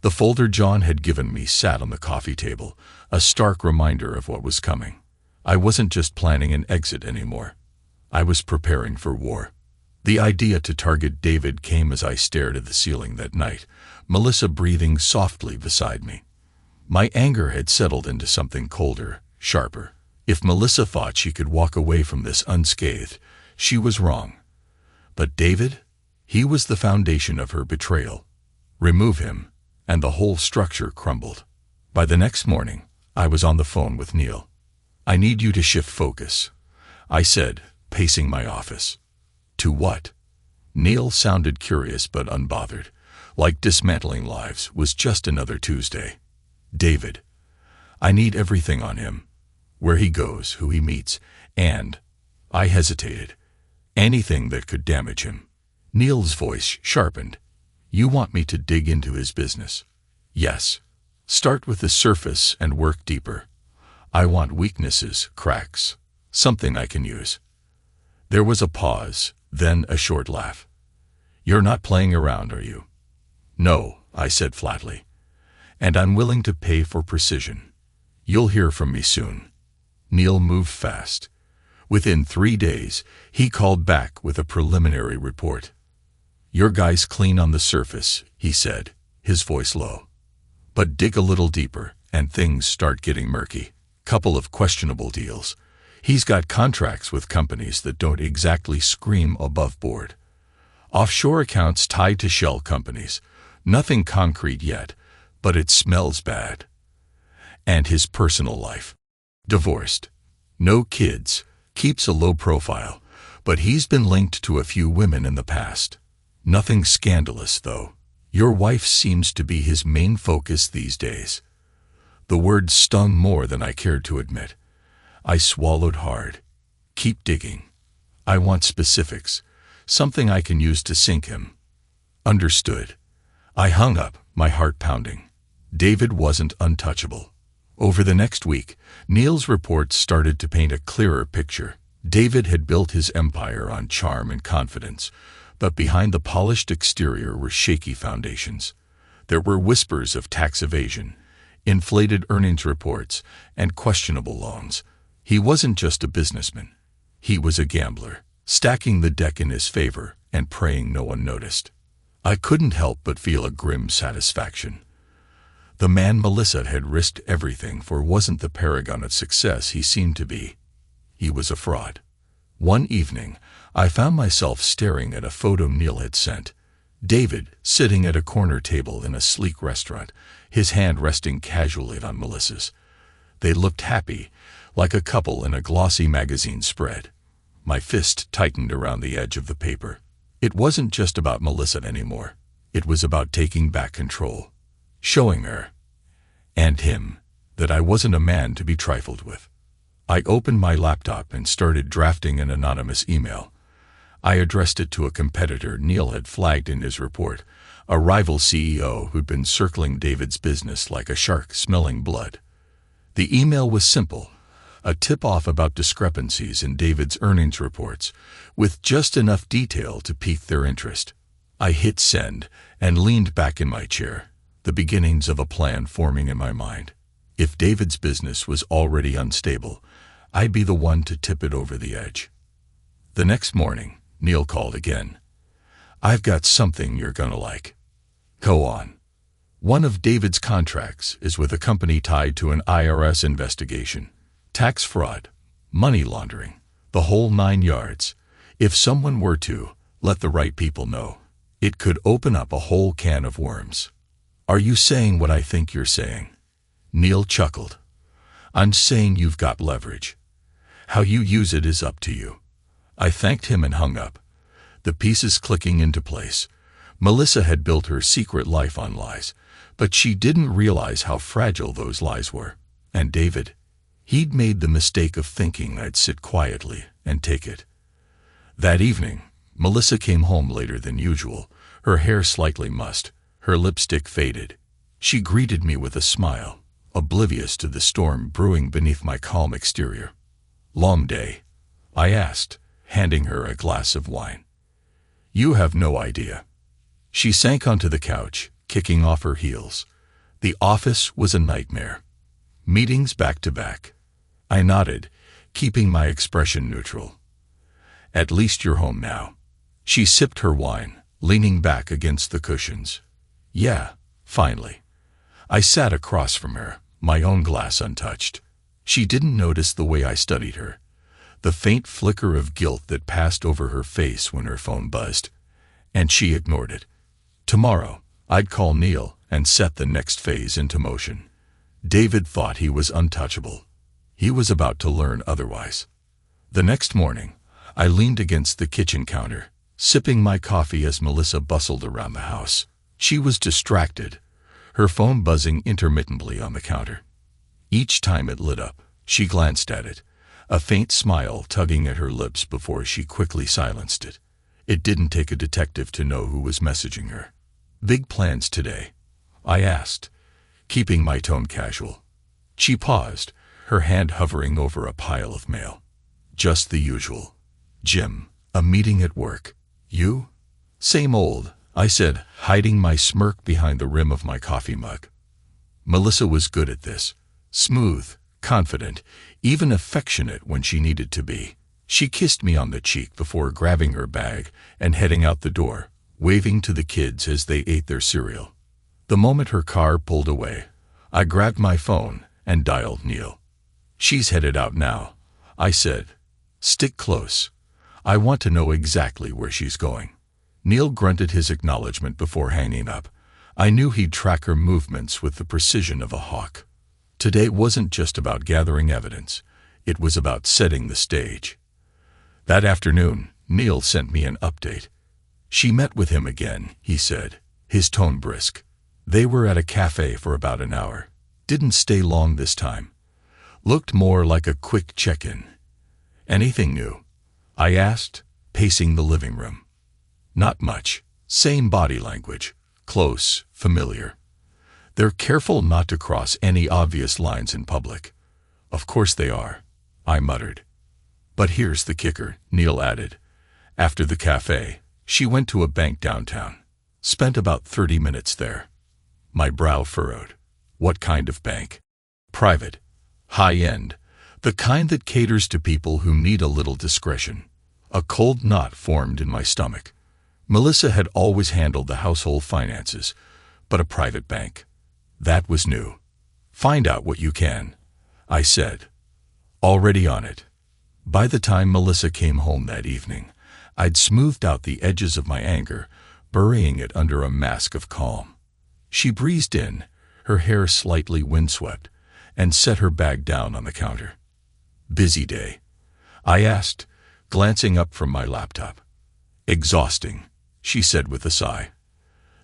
Speaker 1: The folder John had given me sat on the coffee table, a stark reminder of what was coming. I wasn't just planning an exit anymore. I was preparing for war. The idea to target David came as I stared at the ceiling that night, Melissa breathing softly beside me. My anger had settled into something colder, sharper. If Melissa thought she could walk away from this unscathed, she was wrong. But David? He was the foundation of her betrayal. Remove him, and the whole structure crumbled. By the next morning, I was on the phone with Neil. I need you to shift focus, I said, pacing my office. To what? Neil sounded curious but unbothered, like dismantling lives was just another Tuesday. David. I need everything on him. Where he goes, who he meets, and, I hesitated, anything that could damage him. Neil's voice sharpened. You want me to dig into his business? Yes. Start with the surface and work deeper. I want weaknesses, cracks, something I can use. There was a pause, then a short laugh. You're not playing around, are you? No, I said flatly. And I'm willing to pay for precision. You'll hear from me soon. Neil moved fast. Within 3 days, he called back with a preliminary report. Your guy's clean on the surface, he said, his voice low. But dig a little deeper, and things start getting murky. Couple of questionable deals. He's got contracts with companies that don't exactly scream above board. Offshore accounts tied to shell companies. Nothing concrete yet, but it smells bad. And his personal life. Divorced. No kids. Keeps a low profile, but he's been linked to a few women in the past. Nothing scandalous, though. Your wife seems to be his main focus these days. The words stung more than I cared to admit. I swallowed hard. Keep digging. I want specifics, something I can use to sink him. Understood. I hung up, my heart pounding. David wasn't untouchable. Over the next week, Neil's reports started to paint a clearer picture. David had built his empire on charm and confidence, but behind the polished exterior were shaky foundations. There were whispers of tax evasion, inflated earnings reports, and questionable loans. He wasn't just a businessman. He was a gambler, stacking the deck in his favor and praying no one noticed. I couldn't help but feel a grim satisfaction. The man Melissa had risked everything for wasn't the paragon of success he seemed to be. He was a fraud. One evening, I found myself staring at a photo Neil had sent. David, sitting at a corner table in a sleek restaurant, his hand resting casually on Melissa's. They looked happy, like a couple in a glossy magazine spread. My fist tightened around the edge of the paper. It wasn't just about Melissa anymore. It was about taking back control. Showing her, and him, that I wasn't a man to be trifled with. I opened my laptop and started drafting an anonymous email. I addressed it to a competitor Neil had flagged in his report, a rival CEO who'd been circling David's business like a shark smelling blood. The email was simple, a tip-off about discrepancies in David's earnings reports, with just enough detail to pique their interest. I hit send and leaned back in my chair, the beginnings of a plan forming in my mind. If David's business was already unstable, I'd be the one to tip it over the edge. The next morning, Neil called again. "I've got something you're gonna like." Go on. One of David's contracts is with a company tied to an IRS investigation. Tax fraud, money laundering, the whole 9 yards. If someone were to let the right people know, it could open up a whole can of worms. Are you saying what I think you're saying? Neil chuckled. I'm saying you've got leverage. How you use it is up to you. I thanked him and hung up, the pieces clicking into place. Melissa had built her secret life on lies, but she didn't realize how fragile those lies were. And David, he'd made the mistake of thinking I'd sit quietly and take it. That evening, Melissa came home later than usual, her hair slightly mussed, her lipstick faded. She greeted me with a smile, oblivious to the storm brewing beneath my calm exterior. "Long day?" I asked, handing her a glass of wine. "You have no idea." She sank onto the couch, kicking off her heels. The office was a nightmare. Meetings back to back. I nodded, keeping my expression neutral. "At least you're home now." She sipped her wine, leaning back against the cushions. "Yeah, finally." I sat across from her, my own glass untouched. She didn't notice the way I studied her, the faint flicker of guilt that passed over her face when her phone buzzed. And she ignored it. Tomorrow, I'd call Neil and set the next phase into motion. David thought he was untouchable. He was about to learn otherwise. The next morning, I leaned against the kitchen counter, sipping my coffee as Melissa bustled around the house. She was distracted, her phone buzzing intermittently on the counter. Each time it lit up, she glanced at it, a faint smile tugging at her lips before she quickly silenced it. It didn't take a detective to know who was messaging her. "Big plans today?" I asked, keeping my tone casual. She paused, her hand hovering over a pile of mail. "Just the usual. Jim, a meeting at work. You?" "Same old," I said, hiding my smirk behind the rim of my coffee mug. Melissa was good at this. Smooth, confident, even affectionate when she needed to be. She kissed me on the cheek before grabbing her bag and heading out the door, waving to the kids as they ate their cereal. The moment her car pulled away, I grabbed my phone and dialed Neil. "She's headed out now," I said. "Stick close. I want to know exactly where she's going." Neil grunted his acknowledgement before hanging up. I knew he'd track her movements with the precision of a hawk. Today wasn't just about gathering evidence. It was about setting the stage. That afternoon, Neil sent me an update. "She met with him again," he said, his tone brisk. "They were at a cafe for about an hour. Didn't stay long this time. Looked more like a quick check-in." "Anything new?" I asked, pacing the living room. "Not much. Same body language. Close, familiar. They're careful not to cross any obvious lines in public." "Of course they are," I muttered. "But here's the kicker," Neil added. "After the cafe, she went to a bank downtown. Spent about 30 minutes there." My brow furrowed. "What kind of bank?" "Private. High-end. The kind that caters to people who need a little discretion." A cold knot formed in my stomach. Melissa had always handled the household finances, but a private bank. That was new. "Find out what you can," I said. Already on it. By the time Melissa came home that evening, I'd smoothed out the edges of my anger, burying it under a mask of calm. She breezed in, her hair slightly windswept, and set her bag down on the counter. "Busy day?" I asked, glancing up from my laptop. "Exhausting," she said with a sigh.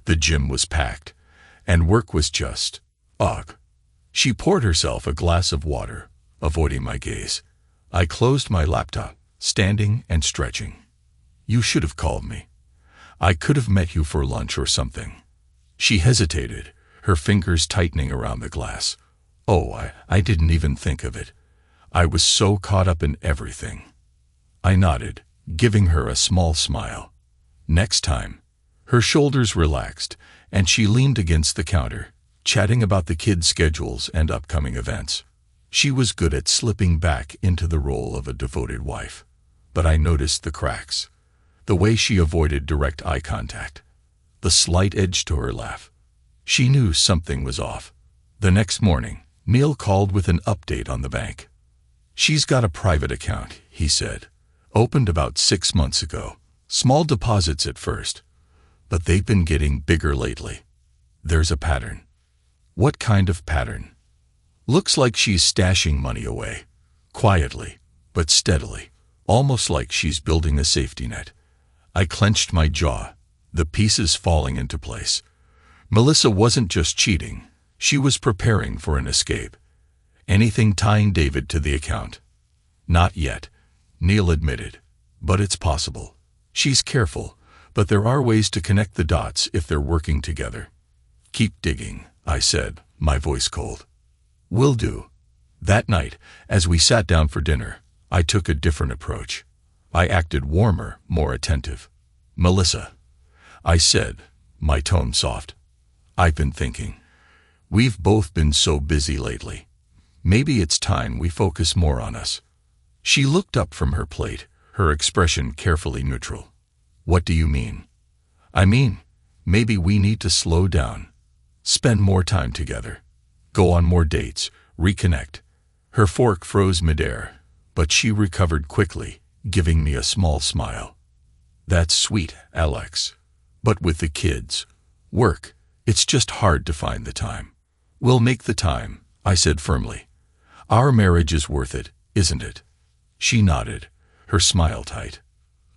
Speaker 1: The gym was packed, and work was just, ugh. She poured herself a glass of water, avoiding my gaze. I closed my laptop, standing and stretching. "You should have called me. I could have met you for lunch or something." She hesitated, her fingers tightening around the glass. "Oh, I didn't even think of it. I was so caught up in everything." I nodded, giving her a small smile. "Next time." Her shoulders relaxed, and she leaned against the counter, chatting about the kids' schedules and upcoming events. She was good at slipping back into the role of a devoted wife. But I noticed the cracks. The way she avoided direct eye contact. The slight edge to her laugh. She knew something was off. The next morning, Neil called with an update on the bank. "She's got a private account," he said. "Opened about 6 months ago. Small deposits at first, but they've been getting bigger lately. There's a pattern." "What kind of pattern?" "Looks like she's stashing money away. Quietly, but steadily. Almost like she's building a safety net." I clenched my jaw, the pieces falling into place. Melissa wasn't just cheating. She was preparing for an escape. Anything tying David to the account? "Not yet," Neil admitted. "But it's possible. She's careful, but there are ways to connect the dots if they're working together." "Keep digging," I said, my voice cold. "Will do." That night, as we sat down for dinner, I took a different approach. I acted warmer, more attentive. "Melissa," I said, my tone soft. "I've been thinking. We've both been so busy lately. Maybe it's time we focus more on us." She looked up from her plate, her expression carefully neutral. "What do you mean?" "I mean, maybe we need to slow down. Spend more time together. Go on more dates, reconnect." Her fork froze midair, but she recovered quickly, giving me a small smile. "That's sweet, Alex. But with the kids, work, it's just hard to find the time." "We'll make the time," I said firmly. "Our marriage is worth it, isn't it?" She nodded, her smile tight.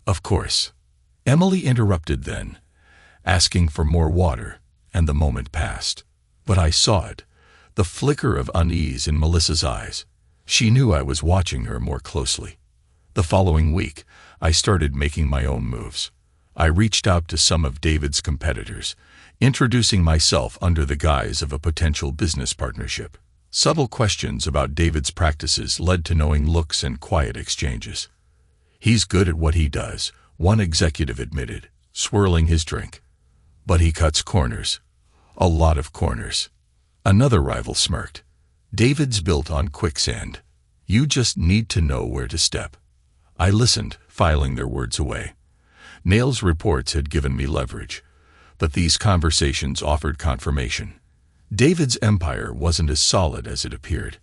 Speaker 1: "Of course." Emily interrupted then, asking for more water, and the moment passed. But I saw it, the flicker of unease in Melissa's eyes. She knew I was watching her more closely. The following week, I started making my own moves. I reached out to some of David's competitors, introducing myself under the guise of a potential business partnership. Subtle questions about David's practices led to knowing looks and quiet exchanges. "He's good at what he does," one executive admitted, swirling his drink. "But he cuts corners. A lot of corners." Another rival smirked. "David's built on quicksand. You just need to know where to step." I listened, filing their words away. Nail's reports had given me leverage, but these conversations offered confirmation. David's empire wasn't as solid as it appeared.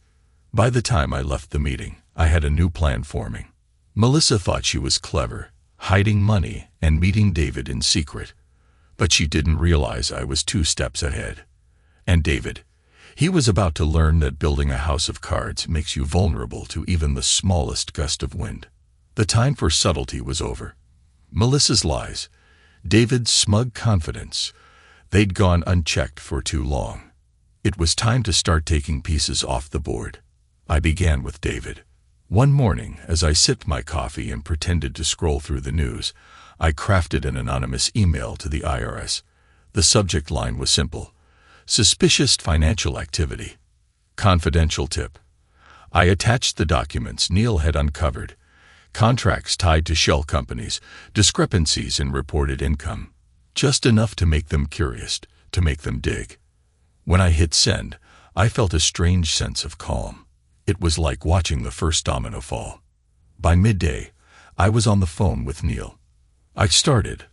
Speaker 1: By the time I left the meeting, I had a new plan forming. Melissa thought she was clever, hiding money and meeting David in secret. But she didn't realize I was 2 steps ahead. And David, he was about to learn that building a house of cards makes you vulnerable to even the smallest gust of wind. The time for subtlety was over. Melissa's lies, David's smug confidence, they'd gone unchecked for too long. It was time to start taking pieces off the board. I began with David. One morning, as I sipped my coffee and pretended to scroll through the news, I crafted an anonymous email to the IRS. The subject line was simple: suspicious financial activity. Confidential tip. I attached the documents Neil had uncovered, contracts tied to shell companies, discrepancies in reported income. Just enough to make them curious, to make them dig. When I hit send, I felt a strange sense of calm. It was like watching the first domino fall. By midday, I was on the phone with Neil. I said,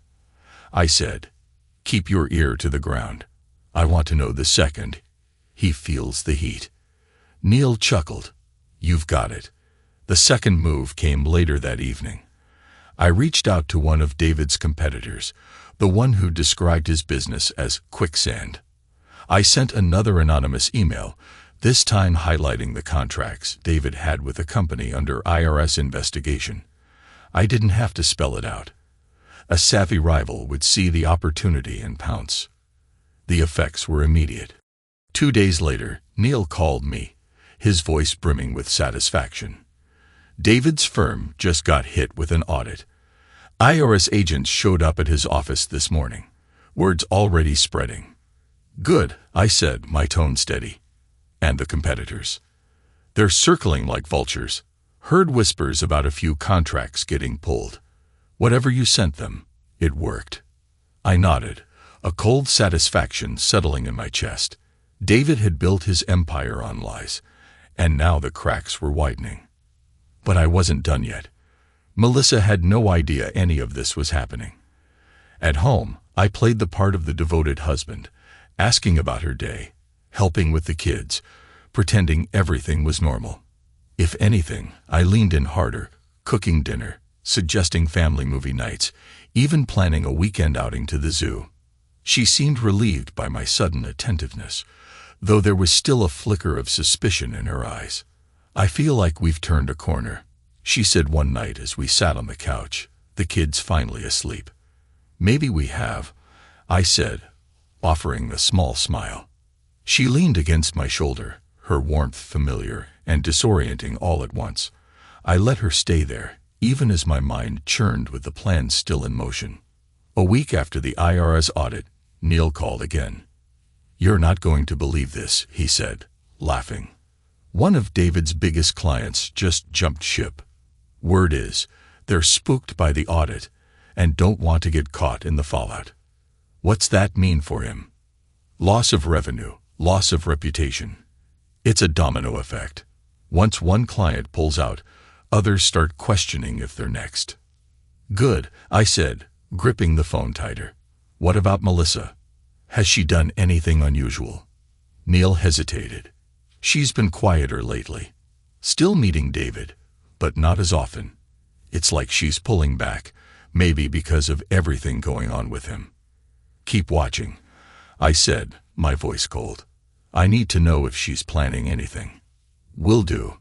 Speaker 1: "Keep your ear to the ground. I want to know the second he feels the heat." Neil chuckled. "You've got it." The second move came later that evening. I reached out to one of David's competitors, the one who described his business as quicksand. I sent another anonymous email, this time highlighting the contracts David had with a company under IRS investigation. I didn't have to spell it out. A savvy rival would see the opportunity and pounce. The effects were immediate. 2 days later, Neil called me, his voice brimming with satisfaction. David's firm just got hit with an audit. IRS agents showed up at his office this morning. Word's already spreading. Good, I said, my tone steady. And the competitors? They're circling like vultures. Heard whispers about a few contracts getting pulled. Whatever you sent them, it worked. I nodded, a cold satisfaction settling in my chest. David had built his empire on lies, and now the cracks were widening. But I wasn't done yet. Melissa had no idea any of this was happening. At home, I played the part of the devoted husband, asking about her day, helping with the kids, pretending everything was normal. If anything, I leaned in harder, cooking dinner, suggesting family movie nights, even planning a weekend outing to the zoo. She seemed relieved by my sudden attentiveness, though there was still a flicker of suspicion in her eyes. I feel like we've turned a corner, she said one night as we sat on the couch, the kids finally asleep. Maybe we have, I said, offering a small smile. She leaned against my shoulder, her warmth familiar and disorienting all at once. I let her stay there, even as my mind churned with the plans still in motion. A week after the IRS audit, Neil called again. You're not going to believe this, he said, laughing. One of David's biggest clients just jumped ship. Word is, they're spooked by the audit and don't want to get caught in the fallout. What's that mean for him? Loss of revenue, loss of reputation. It's a domino effect. Once one client pulls out, others start questioning if they're next. Good, I said, gripping the phone tighter. What about Melissa? Has she done anything unusual? Neil hesitated. She's been quieter lately. Still meeting David, but not as often. It's like she's pulling back, maybe because of everything going on with him. Keep watching, I said, my voice cold. I need to know if she's planning anything. Will do.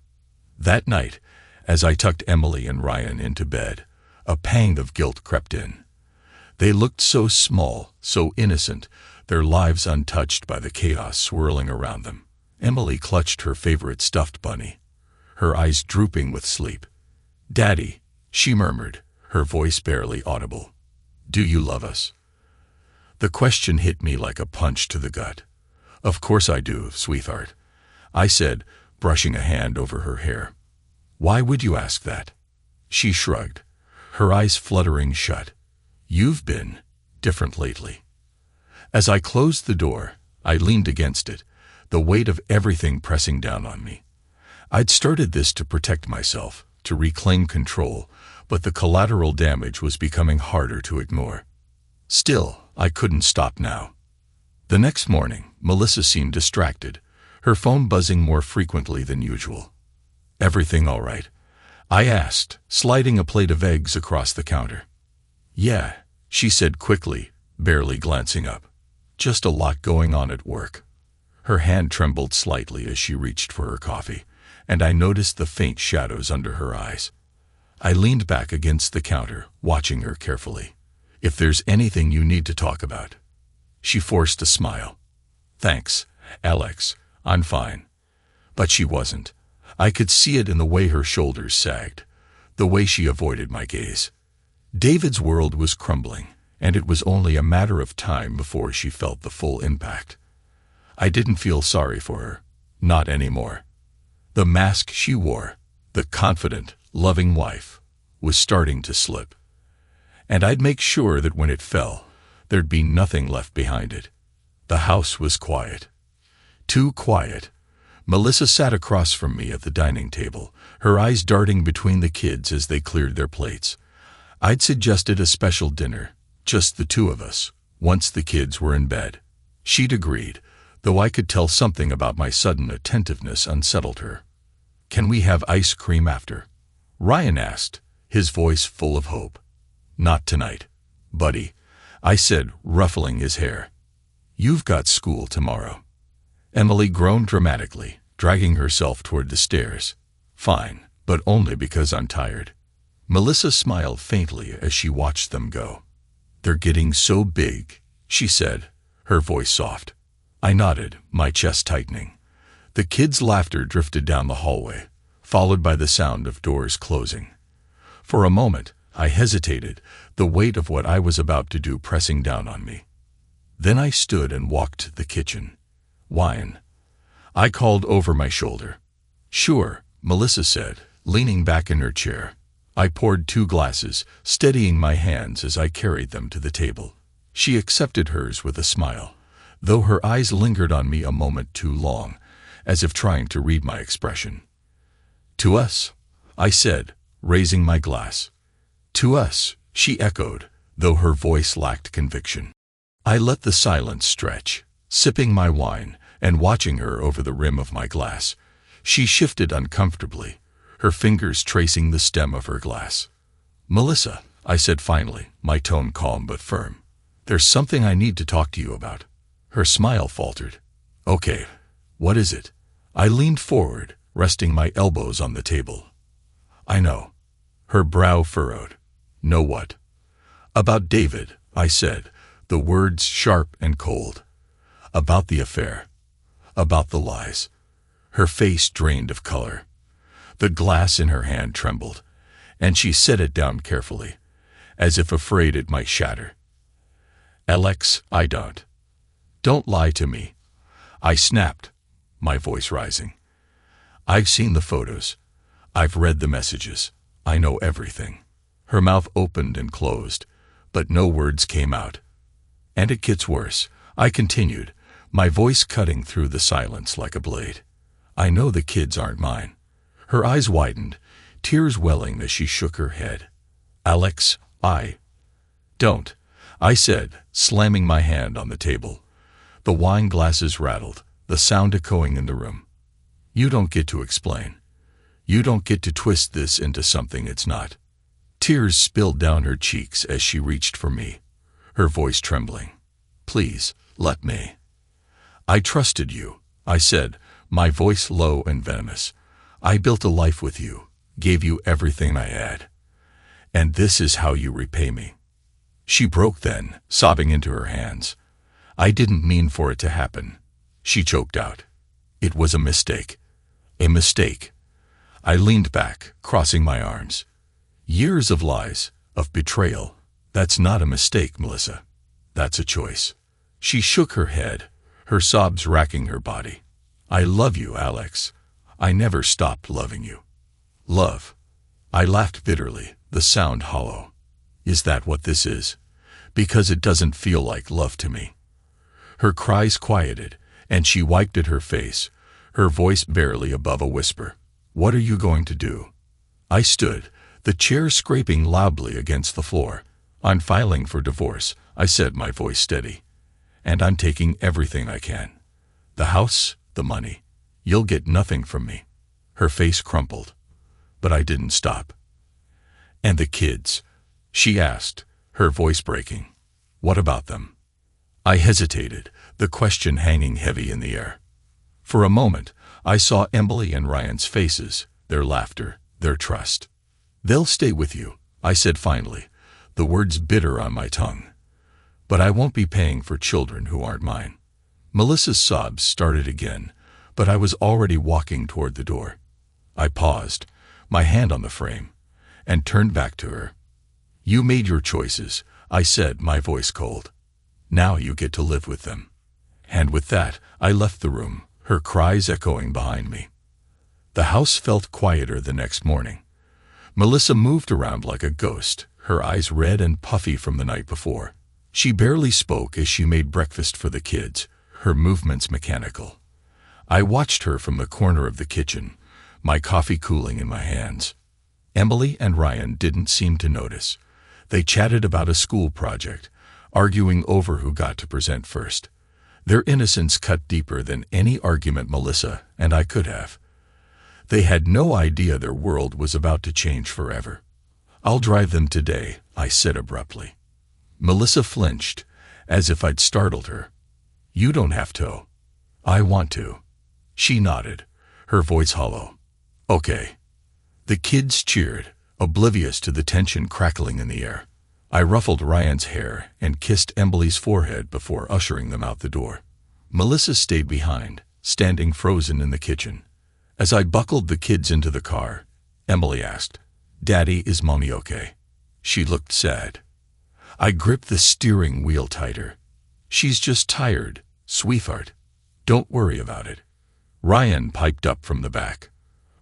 Speaker 1: That night, as I tucked Emily and Ryan into bed, a pang of guilt crept in. They looked so small, so innocent, their lives untouched by the chaos swirling around them. Emily clutched her favorite stuffed bunny, her eyes drooping with sleep. Daddy, she murmured, her voice barely audible. Do you love us? The question hit me like a punch to the gut. Of course I do, sweetheart, I said, brushing a hand over her hair. Why would you ask that? She shrugged, her eyes fluttering shut. You've been different lately. As I closed the door, I leaned against it, the weight of everything pressing down on me. I'd started this to protect myself, to reclaim control, but the collateral damage was becoming harder to ignore. Still, I couldn't stop now. The next morning, Melissa seemed distracted, her phone buzzing more frequently than usual. Everything all right? I asked, sliding a plate of eggs across the counter. Yeah, she said quickly, barely glancing up. Just a lot going on at work. Her hand trembled slightly as she reached for her coffee, and I noticed the faint shadows under her eyes. I leaned back against the counter, watching her carefully. If there's anything you need to talk about. She forced a smile. Thanks, Alex, I'm fine. But she wasn't. I could see it in the way her shoulders sagged, the way she avoided my gaze. David's world was crumbling, and it was only a matter of time before she felt the full impact. I didn't feel sorry for her, not anymore. The mask she wore, the confident, loving wife, was starting to slip. And I'd make sure that when it fell, there'd be nothing left behind it. The house was quiet. Too quiet. Melissa sat across from me at the dining table, her eyes darting between the kids as they cleared their plates. I'd suggested a special dinner, just the two of us, once the kids were in bed. She'd agreed, though I could tell something about my sudden attentiveness unsettled her. Can we have ice cream after? Ryan asked, his voice full of hope. Not tonight, buddy, I said, ruffling his hair. You've got school tomorrow. Emily groaned dramatically, dragging herself toward the stairs. Fine, but only because I'm tired. Melissa smiled faintly as she watched them go. They're getting so big, she said, her voice soft. I nodded, my chest tightening. The kids' laughter drifted down the hallway, followed by the sound of doors closing. For a moment, I hesitated, the weight of what I was about to do pressing down on me. Then I stood and walked to the kitchen. Wine. I called over my shoulder. Sure, Melissa said, leaning back in her chair. I poured 2 glasses, steadying my hands as I carried them to the table. She accepted hers with a smile, though her eyes lingered on me a moment too long, as if trying to read my expression. To us, I said, raising my glass. To us, she echoed, though her voice lacked conviction. I let the silence stretch, sipping my wine and watching her over the rim of my glass. She shifted uncomfortably, her fingers tracing the stem of her glass. Melissa, I said finally, my tone calm but firm. There's something I need to talk to you about. Her smile faltered. Okay, what is it? I leaned forward, resting my elbows on the table. I know. Her brow furrowed. Know what? About David, I said, the words sharp and cold. About the affair. About the lies. Her face drained of color. The glass in her hand trembled, and she set it down carefully, as if afraid it might shatter. Alex, I don't. Don't lie to me. I snapped, my voice rising. I've seen the photos. I've read the messages. I know everything. Her mouth opened and closed, but no words came out. And it gets worse, I continued, my voice cutting through the silence like a blade. I know the kids aren't mine. Her eyes widened, tears welling as she shook her head. Alex, I don't, I said, slamming my hand on the table. The wine glasses rattled, the sound echoing in the room. You don't get to explain. You don't get to twist this into something it's not. Tears spilled down her cheeks as she reached for me, her voice trembling. Please, let me. I trusted you, I said, my voice low and venomous. I built a life with you, gave you everything I had. And this is how you repay me. She broke then, sobbing into her hands. I didn't mean for it to happen, she choked out. It was a mistake. A mistake. I leaned back, crossing my arms. Years of lies, of betrayal. That's not a mistake, Melissa. That's a choice. She shook her head, her sobs racking her body. I love you, Alex. I never stopped loving you. Love. I laughed bitterly, the sound hollow. Is that what this is? Because it doesn't feel like love to me. Her cries quieted, and she wiped at her face, her voice barely above a whisper. What are you going to do? I stood, the chair scraping loudly against the floor. I'm filing for divorce, I said, my voice steady. And I'm taking everything I can. The house, the money. You'll get nothing from me. Her face crumpled. But I didn't stop. And the kids? She asked, her voice breaking. What about them? I hesitated, the question hanging heavy in the air. For a moment, I saw Emily and Ryan's faces, their laughter, their trust. They'll stay with you, I said finally, the words bitter on my tongue. But I won't be paying for children who aren't mine. Melissa's sobs started again, but I was already walking toward the door. I paused, my hand on the frame, and turned back to her. You made your choices, I said, my voice cold. Now you get to live with them. And with that, I left the room, her cries echoing behind me. The house felt quieter the next morning. Melissa moved around like a ghost, her eyes red and puffy from the night before. She barely spoke as she made breakfast for the kids, her movements mechanical. I watched her from the corner of the kitchen, my coffee cooling in my hands. Emily and Ryan didn't seem to notice. They chatted about a school project, arguing over who got to present first. Their innocence cut deeper than any argument Melissa and I could have. They had no idea their world was about to change forever. I'll drive them today, I said abruptly. Melissa flinched, as if I'd startled her. You don't have to. I want to. She nodded, her voice hollow. Okay. The kids cheered, oblivious to the tension crackling in the air. I ruffled Ryan's hair and kissed Emily's forehead before ushering them out the door. Melissa stayed behind, standing frozen in the kitchen. As I buckled the kids into the car, Emily asked, Daddy, is Mommy okay? She looked sad. I gripped the steering wheel tighter. She's just tired, sweetheart. Don't worry about it. Ryan piped up from the back.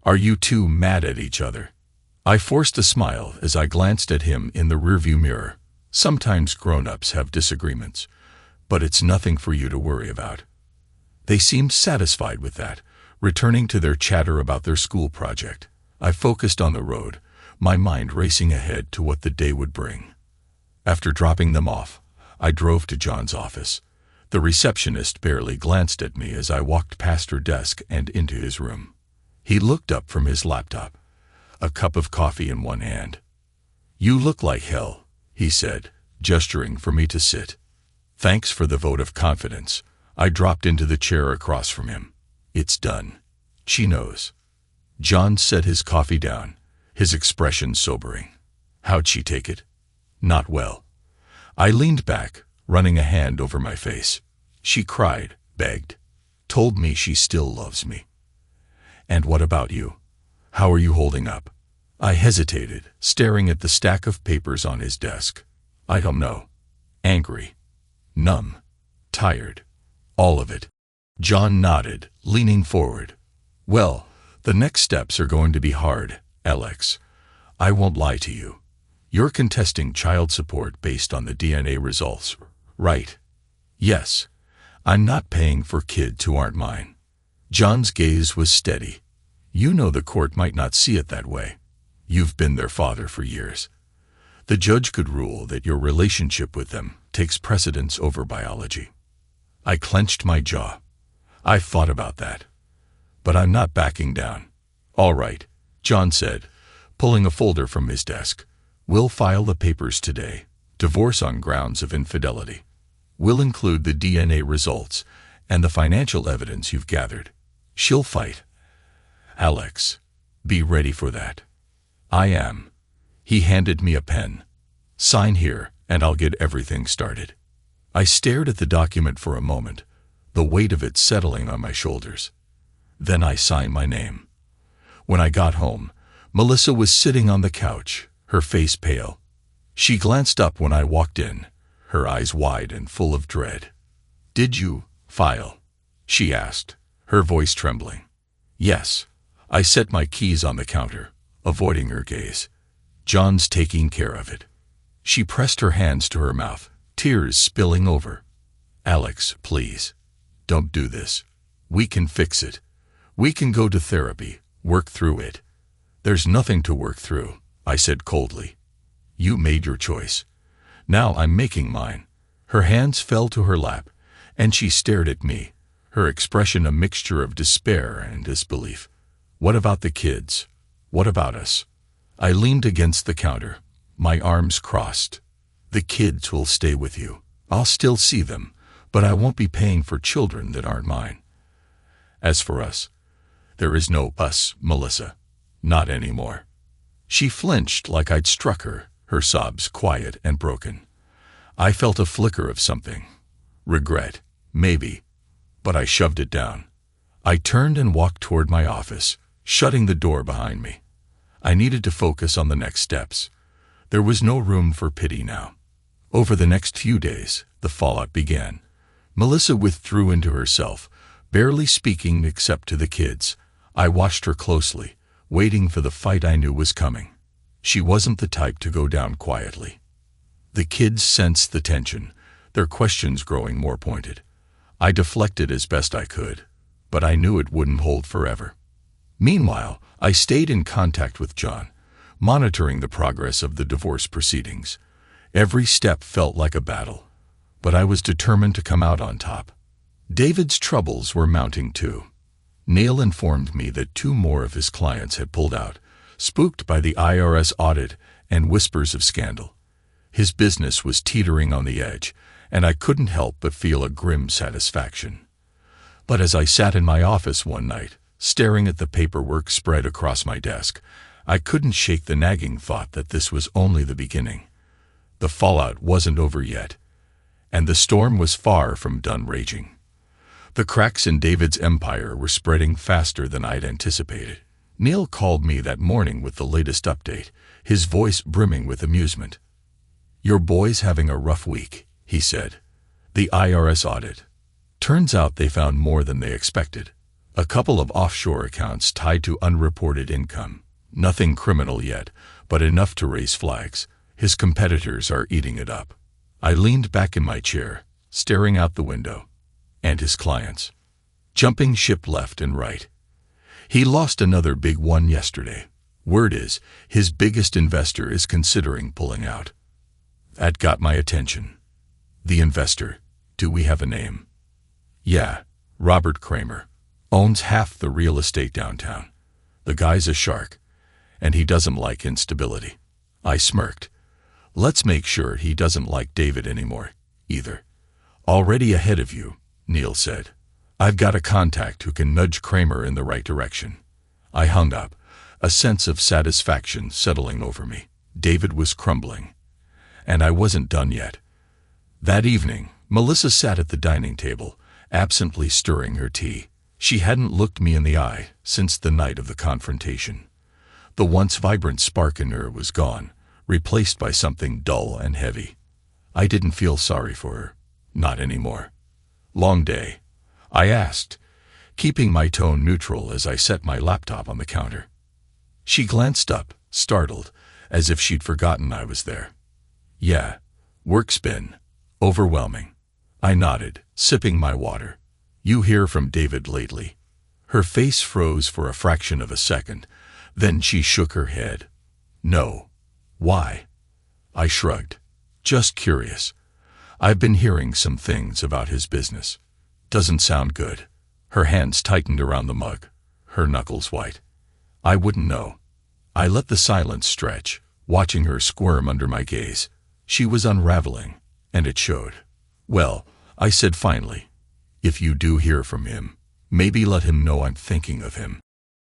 Speaker 1: Are you two mad at each other? I forced a smile as I glanced at him in the rearview mirror. Sometimes grown-ups have disagreements, but it's nothing for you to worry about. They seemed satisfied with that, returning to their chatter about their school project. I focused on the road, my mind racing ahead to what the day would bring. After dropping them off, I drove to John's office. The receptionist barely glanced at me as I walked past her desk and into his room. He looked up from his laptop, a cup of coffee in one hand. You look like hell, he said, gesturing for me to sit. Thanks for the vote of confidence. I dropped into the chair across from him. It's done. She knows. John set his coffee down, his expression sobering. How'd she take it? Not well. I leaned back, running a hand over my face. She cried, begged, told me she still loves me. And what about you? How are you holding up? I hesitated, staring at the stack of papers on his desk. I don't know. Angry. Numb. Tired. All of it. John nodded, leaning forward. Well, the next steps are going to be hard, Alex. I won't lie to you. You're contesting child support based on the DNA results, right? Yes. I'm not paying for kids who aren't mine. John's gaze was steady. You know the court might not see it that way. You've been their father for years. The judge could rule that your relationship with them takes precedence over biology. I clenched my jaw. I thought about that. But I'm not backing down. All right, John said, pulling a folder from his desk. We'll file the papers today. Divorce on grounds of infidelity. We'll include the DNA results and the financial evidence you've gathered. She'll fight. Alex, be ready for that. I am. He handed me a pen. Sign here, and I'll get everything started. I stared at the document for a moment, the weight of it settling on my shoulders. Then I signed my name. When I got home, Melissa was sitting on the couch, her face pale. She glanced up when I walked in, her eyes wide and full of dread. Did you file? She asked, her voice trembling. Yes. I set my keys on the counter, avoiding her gaze. John's taking care of it. She pressed her hands to her mouth, tears spilling over. Alex, please. Don't do this. We can fix it. We can go to therapy, work through it. There's nothing to work through, I said coldly. You made your choice. Now I'm making mine. Her hands fell to her lap, and she stared at me, her expression a mixture of despair and disbelief. What about the kids? What about us? I leaned against the counter, my arms crossed. The kids will stay with you. I'll still see them, but I won't be paying for children that aren't mine. As for us, there is no us, Melissa. Not anymore. She flinched like I'd struck her, her sobs quiet and broken. I felt a flicker of something. Regret, maybe, but I shoved it down. I turned and walked toward my office, shutting the door behind me. I needed to focus on the next steps. There was no room for pity now. Over the next few days, the fallout began. Melissa withdrew into herself, barely speaking except to the kids. I watched her closely, waiting for the fight I knew was coming. She wasn't the type to go down quietly. The kids sensed the tension, their questions growing more pointed. I deflected as best I could, but I knew it wouldn't hold forever. Meanwhile, I stayed in contact with John, monitoring the progress of the divorce proceedings. Every step felt like a battle, but I was determined to come out on top. David's troubles were mounting too. Neil informed me that 2 more of his clients had pulled out, spooked by the IRS audit and whispers of scandal. His business was teetering on the edge, and I couldn't help but feel a grim satisfaction. But as I sat in my office one night, staring at the paperwork spread across my desk, I couldn't shake the nagging thought that this was only the beginning. The fallout wasn't over yet, and the storm was far from done raging. The cracks in David's empire were spreading faster than I'd anticipated. Neil called me that morning with the latest update, his voice brimming with amusement. "Your boy's having a rough week," he said. "The IRS audit. Turns out they found more than they expected. A couple of offshore accounts tied to unreported income. Nothing criminal yet, but enough to raise flags. His competitors are eating it up." I leaned back in my chair, staring out the window. And his clients, jumping ship left and right. He lost another big one yesterday. Word is, his biggest investor is considering pulling out. That got my attention. The investor, do we have a name? Yeah, Robert Kramer. Owns half the real estate downtown. The guy's a shark, and he doesn't like instability. I smirked. Let's make sure he doesn't like David anymore, either. Already ahead of you, Neil said. I've got a contact who can nudge Kramer in the right direction. I hung up, a sense of satisfaction settling over me. David was crumbling. And I wasn't done yet. That evening, Melissa sat at the dining table, absently stirring her tea. She hadn't looked me in the eye since the night of the confrontation. The once vibrant spark in her was gone, replaced by something dull and heavy. I didn't feel sorry for her. Not anymore. "Long day?" I asked, keeping my tone neutral as I set my laptop on the counter. She glanced up, startled, as if she'd forgotten I was there. "Yeah, work's been overwhelming." I nodded, sipping my water. "You hear from David lately?" Her face froze for a fraction of a second, then she shook her head. "No." "Why?" I shrugged. "Just curious. I've been hearing some things about his business. Doesn't sound good." Her hands tightened around the mug, her knuckles white. I wouldn't know. I let the silence stretch, watching her squirm under my gaze. She was unraveling, and it showed. "Well," I said finally, "if you do hear from him, maybe let him know I'm thinking of him."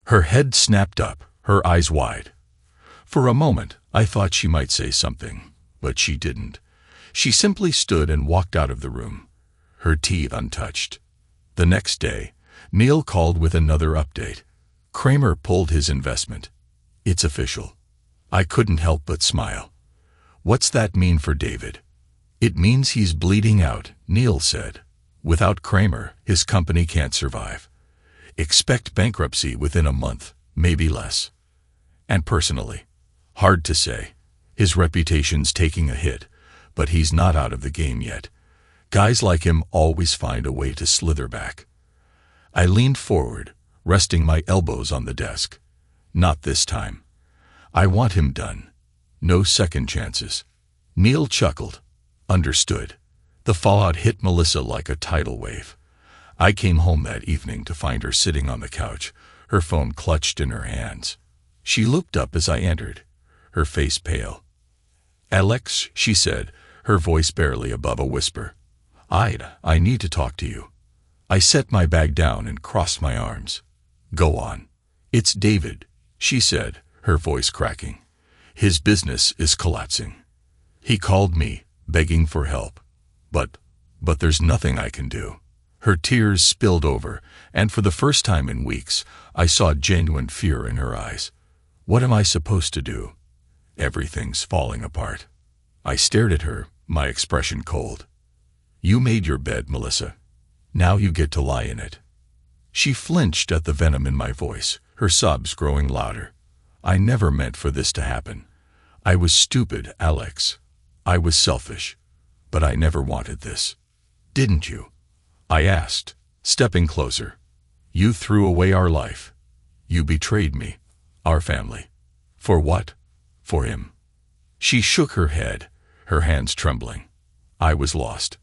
Speaker 1: Her head snapped up, her eyes wide. For a moment, I thought she might say something, but she didn't. She simply stood and walked out of the room, her tea untouched. The next day, Neil called with another update. Kramer pulled his investment. It's official. I couldn't help but smile. "What's that mean for David?" "It means he's bleeding out," Neil said. "Without Kramer, his company can't survive. Expect bankruptcy within a month, maybe less. And personally, hard to say. His reputation's taking a hit, but he's not out of the game yet. Guys like him always find a way to slither back." I leaned forward, resting my elbows on the desk. "Not this time. I want him done. No second chances." Neil chuckled. "Understood." The fallout hit Melissa like a tidal wave. I came home that evening to find her sitting on the couch, her phone clutched in her hands. She looked up as I entered, her face pale. "Alex," she said, her voice barely above a whisper. I need to talk to you." I set my bag down and crossed my arms. "Go on." "It's David," she said, her voice cracking. "His business is collapsing. He called me, begging for help. But there's nothing I can do." Her tears spilled over, and for the first time in weeks, I saw genuine fear in her eyes. "What am I supposed to do?" "Everything's falling apart." I stared at her, my expression cold. "You made your bed, Melissa. Now you get to lie in it." She flinched at the venom in my voice, her sobs growing louder. "I never meant for this to happen. I was stupid, Alex. I was selfish. But I never wanted this." "Didn't you?" I asked, stepping closer. "You threw away our life. You betrayed me, our family. For what? For him." She shook her head, her hands trembling. "I was lost.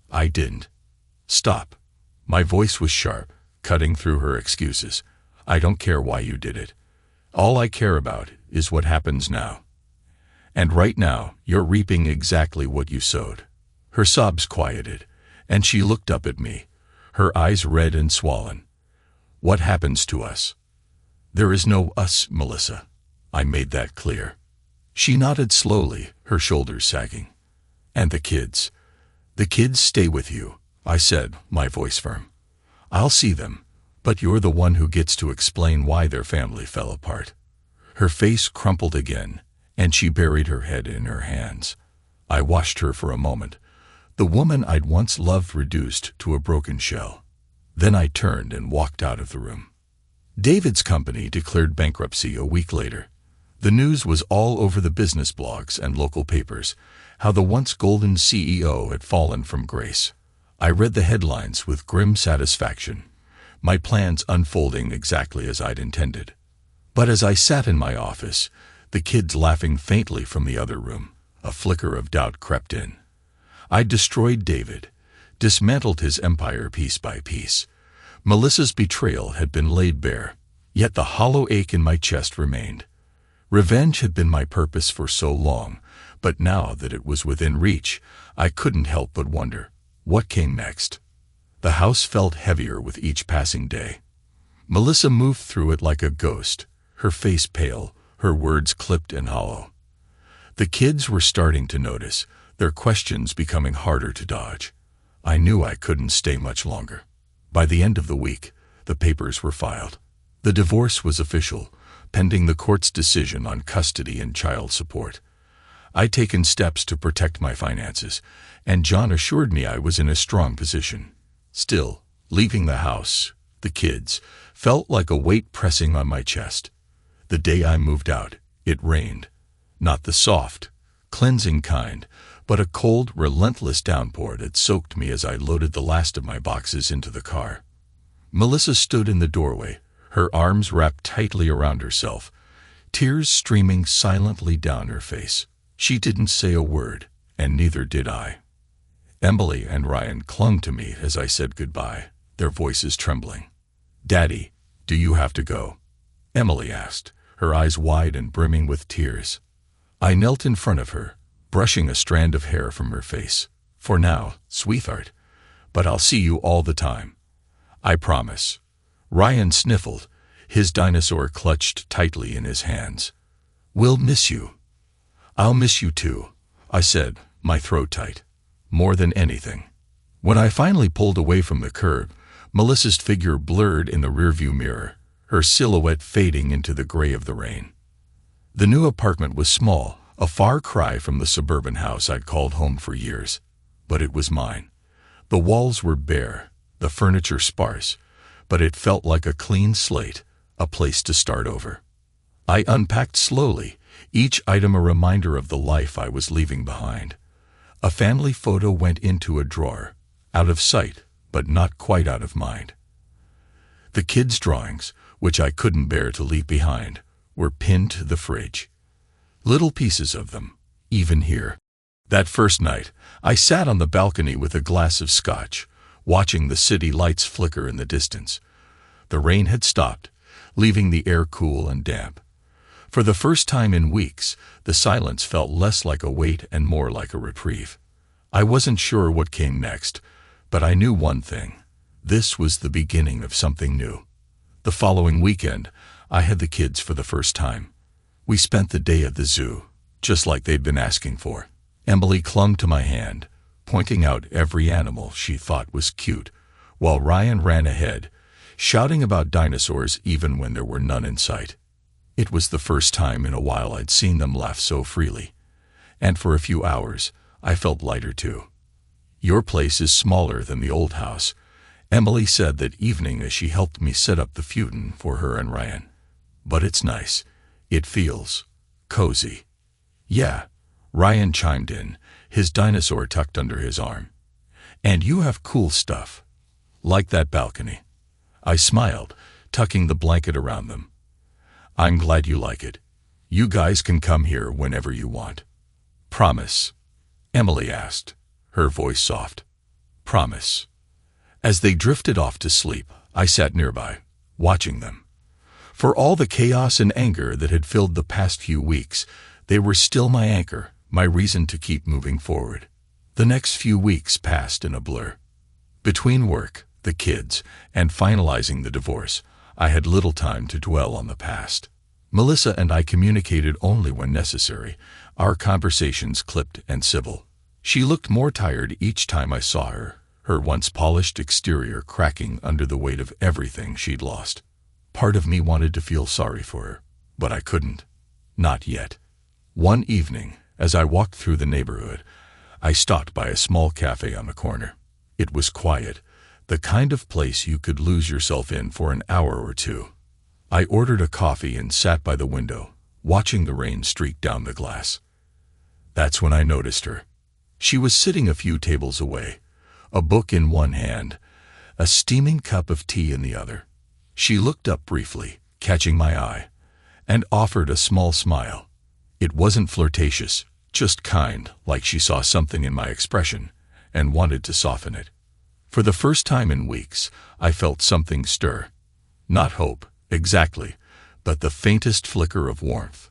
Speaker 1: I didn't." "Stop." My voice was sharp, cutting through her excuses. "I don't care why you did it. All I care about is what happens now. And right now, you're reaping exactly what you sowed." Her sobs quieted, and she looked up at me, her eyes red and swollen. "What happens to us?" "There is no us, Melissa." I made that clear. She nodded slowly, her shoulders sagging. "And the kids?" "The kids stay with you," I said, my voice firm. "I'll see them, but you're the one who gets to explain why their family fell apart." Her face crumpled again, and she buried her head in her hands. I watched her for a moment, the woman I'd once loved reduced to a broken shell. Then I turned and walked out of the room. David's company declared bankruptcy a week later. The news was all over the business blogs and local papers, how the once golden CEO had fallen from grace. I read the headlines with grim satisfaction, my plans unfolding exactly as I'd intended. But as I sat in my office, the kids laughing faintly from the other room, a flicker of doubt crept in. I'd destroyed David, dismantled his empire piece by piece. Melissa's betrayal had been laid bare, yet the hollow ache in my chest remained. Revenge had been my purpose for so long, but now that it was within reach, I couldn't help but wonder, what came next? The house felt heavier with each passing day. Melissa moved through it like a ghost, her face pale, her words clipped and hollow. The kids were starting to notice, their questions becoming harder to dodge. I knew I couldn't stay much longer. By the end of the week, the papers were filed. The divorce was official, pending the court's decision on custody and child support. I'd taken steps to protect my finances, and John assured me I was in a strong position. Still, leaving the house, the kids, felt like a weight pressing on my chest. The day I moved out, it rained. Not the soft, cleansing kind, but a cold, relentless downpour that soaked me as I loaded the last of my boxes into the car. Melissa stood in the doorway, her arms wrapped tightly around herself, tears streaming silently down her face. She didn't say a word, and neither did I. Emily and Ryan clung to me as I said goodbye, their voices trembling. "Daddy, do you have to go?" Emily asked, her eyes wide and brimming with tears. I knelt in front of her, brushing a strand of hair from her face. "For now, sweetheart, but I'll see you all the time. I promise." Ryan sniffled, his dinosaur clutched tightly in his hands. "We'll miss you." "I'll miss you too," I said, my throat tight. "More than anything." When I finally pulled away from the curb, Melissa's figure blurred in the rearview mirror, her silhouette fading into the gray of the rain. The new apartment was small, a far cry from the suburban house I'd called home for years. But it was mine. The walls were bare, the furniture sparse, but it felt like a clean slate, a place to start over. I unpacked slowly, each item a reminder of the life I was leaving behind. A family photo went into a drawer, out of sight, but not quite out of mind. The kids' drawings, which I couldn't bear to leave behind, were pinned to the fridge. Little pieces of them, even here. That first night, I sat on the balcony with a glass of scotch, watching the city lights flicker in the distance. The rain had stopped, leaving the air cool and damp. For the first time in weeks, the silence felt less like a weight and more like a reprieve. I wasn't sure what came next, but I knew one thing. This was the beginning of something new. The following weekend, I had the kids for the first time. We spent the day at the zoo, just like they'd been asking for. Emily clung to my hand, pointing out every animal she thought was cute, while Ryan ran ahead, shouting about dinosaurs even when there were none in sight. It was the first time in a while I'd seen them laugh so freely, and for a few hours, I felt lighter too. "Your place is smaller than the old house," Emily said that evening as she helped me set up the futon for her and Ryan. "But it's nice. It feels cozy." "Yeah," Ryan chimed in, his dinosaur tucked under his arm. "And you have cool stuff. Like that balcony." I smiled, tucking the blanket around them. "I'm glad you like it. You guys can come here whenever you want." "Promise?" Emily asked, her voice soft. "Promise." As they drifted off to sleep, I sat nearby, watching them. For all the chaos and anger that had filled the past few weeks, They were still my anchor, my reason to keep moving forward. The next few weeks passed in a blur. Between work, the kids, and finalizing the divorce, I had little time to dwell on the past. Melissa and I communicated only when necessary, our conversations clipped and civil. She looked more tired each time I saw her, her once polished exterior cracking under the weight of everything she'd lost. Part of me wanted to feel sorry for her, but I couldn't. Not yet. One evening, as I walked through the neighborhood, I stopped by a small cafe on the corner. It was quiet, the kind of place you could lose yourself in for an hour or two. I ordered a coffee and sat by the window, watching the rain streak down the glass. That's when I noticed her. She was sitting a few tables away, a book in one hand, a steaming cup of tea in the other. She looked up briefly, catching my eye, and offered a small smile. It wasn't flirtatious, just kind, like she saw something in my expression and wanted to soften it. For the first time in weeks, I felt something stir. Not hope, exactly, but the faintest flicker of warmth.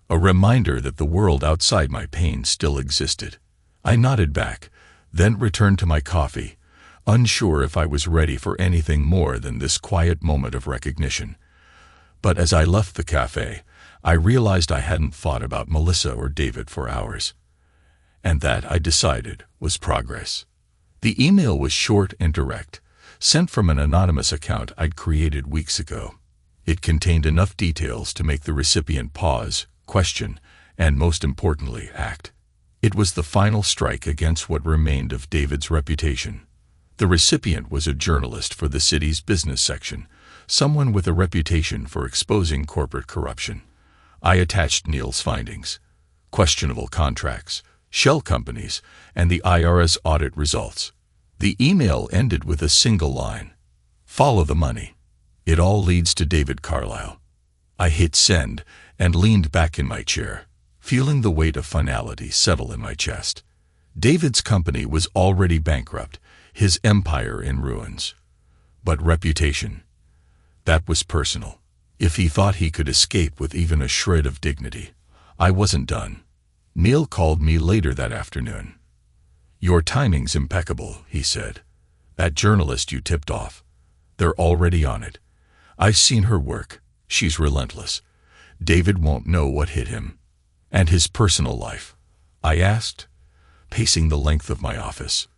Speaker 1: A reminder that the world outside my pain still existed. I nodded back, then returned to my coffee, unsure if I was ready for anything more than this quiet moment of recognition. But as I left the cafe, I realized I hadn't thought about Melissa or David for hours. And that, I decided, was progress. The email was short and direct, sent from an anonymous account I'd created weeks ago. It contained enough details to make the recipient pause, question, and most importantly, act. It was the final strike against what remained of David's reputation. The recipient was a journalist for the city's business section, someone with a reputation for exposing corporate corruption. I attached Neil's findings: questionable contracts, shell companies, and the IRS audit results. The email ended with a single line: follow the money. It all leads to David Carlisle. I hit send and leaned back in my chair, feeling the weight of finality settle in my chest. David's company was already bankrupt, his empire in ruins. But reputation, that was personal. If he thought he could escape with even a shred of dignity, I wasn't done. Neil called me later that afternoon. Your timing's impeccable, he said. That journalist you tipped off, they're already on it. I've seen her work. She's relentless. David won't know what hit him. And his personal life? I asked, pacing the length of my office.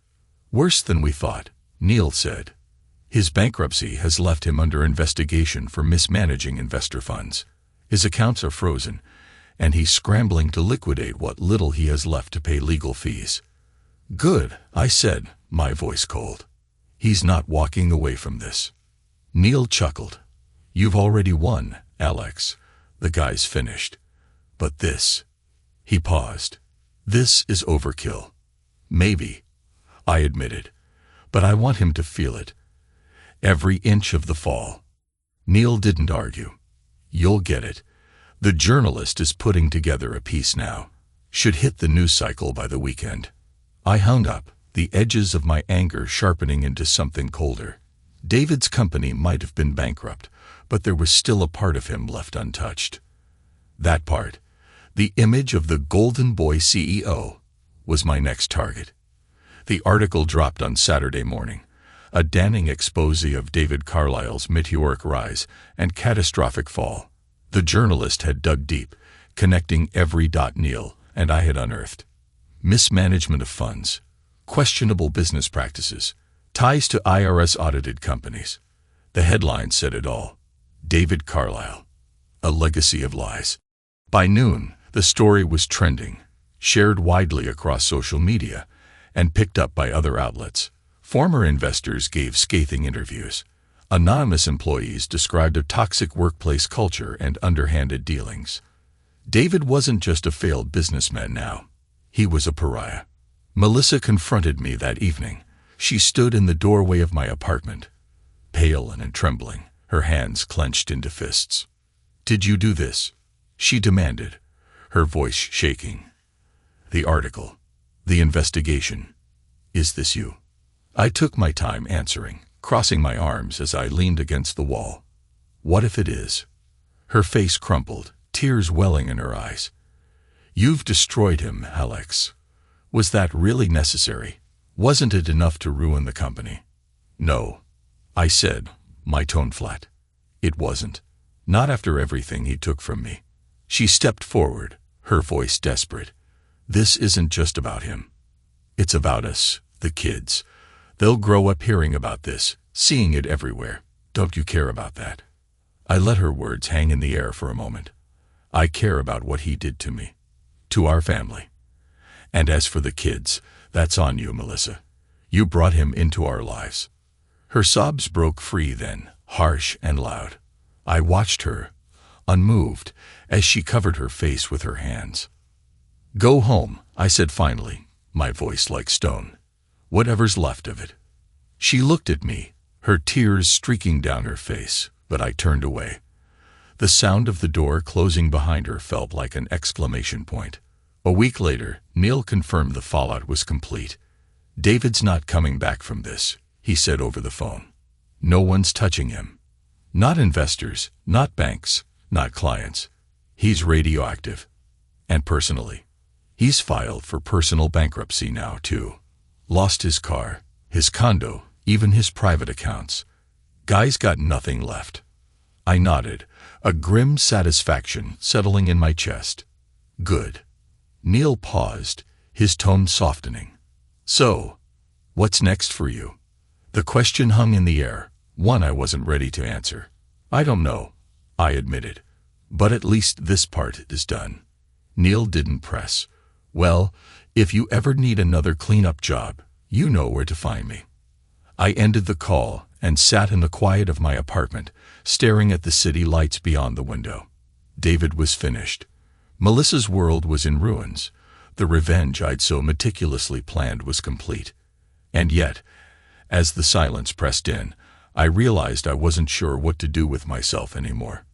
Speaker 1: Worse than we thought, Neil said. His bankruptcy has left him under investigation for mismanaging investor funds. His accounts are frozen, and he's scrambling to liquidate what little he has left to pay legal fees. Good, I said, my voice cold. He's not walking away from this. Neil chuckled. You've already won, Alex. The guy's finished. But this... He paused. This is overkill. Maybe, I admitted, but I want him to feel it. Every inch of the fall. Neil didn't argue. You'll get it. The journalist is putting together a piece now. Should hit the news cycle by the weekend. I hung up, the edges of my anger sharpening into something colder. David's company might have been bankrupt, but there was still a part of him left untouched. That part, the image of the Golden Boy CEO, was my next target. The article dropped on Saturday morning, a damning expose of David Carlisle's meteoric rise and catastrophic fall. The journalist had dug deep, connecting every dot Neil and I had unearthed. Mismanagement of funds, questionable business practices, ties to IRS-audited companies. The headline said it all. David Carlisle, a legacy of lies. By noon, the story was trending, shared widely across social media, and picked up by other outlets. Former investors gave scathing interviews. Anonymous employees described a toxic workplace culture and underhanded dealings. David wasn't just a failed businessman now. He was a pariah. Melissa confronted me that evening. She stood in the doorway of my apartment, pale and trembling, her hands clenched into fists. Did you do this? She demanded, her voice shaking. The article, the investigation. Is this you? I took my time answering, crossing my arms as I leaned against the wall. What if it is? Her face crumpled, tears welling in her eyes. You've destroyed him, Alex. Was that really necessary? Wasn't it enough to ruin the company? No, I said, my tone flat. It wasn't. Not after everything he took from me. She stepped forward, her voice desperate. This isn't just about him. It's about us, the kids. They'll grow up hearing about this, seeing it everywhere. Don't you care about that? I let her words hang in the air for a moment. I care about what he did to me, to our family. And as for the kids, that's on you, Melissa. You brought him into our lives. Her sobs broke free then, harsh and loud. I watched her, unmoved, as she covered her face with her hands. Go home, I said finally, my voice like stone. Whatever's left of it. She looked at me, her tears streaking down her face, but I turned away. The sound of the door closing behind her felt like an exclamation point. A week later, Neil confirmed the fallout was complete. David's not coming back from this, he said over the phone. No one's touching him. Not investors, not banks, not clients. He's radioactive. And personally, he's filed for personal bankruptcy now, too. Lost his car, his condo, even his private accounts. Guy's got nothing left. I nodded, a grim satisfaction settling in my chest. Good. Neil paused, his tone softening. So, what's next for you? The question hung in the air, one I wasn't ready to answer. I don't know, I admitted. But at least this part is done. Neil didn't press. Well, if you ever need another cleanup job, you know where to find me. I ended the call and sat in the quiet of my apartment, staring at the city lights beyond the window. David was finished. Melissa's world was in ruins. The revenge I'd so meticulously planned was complete. And yet, as the silence pressed in, I realized I wasn't sure what to do with myself anymore.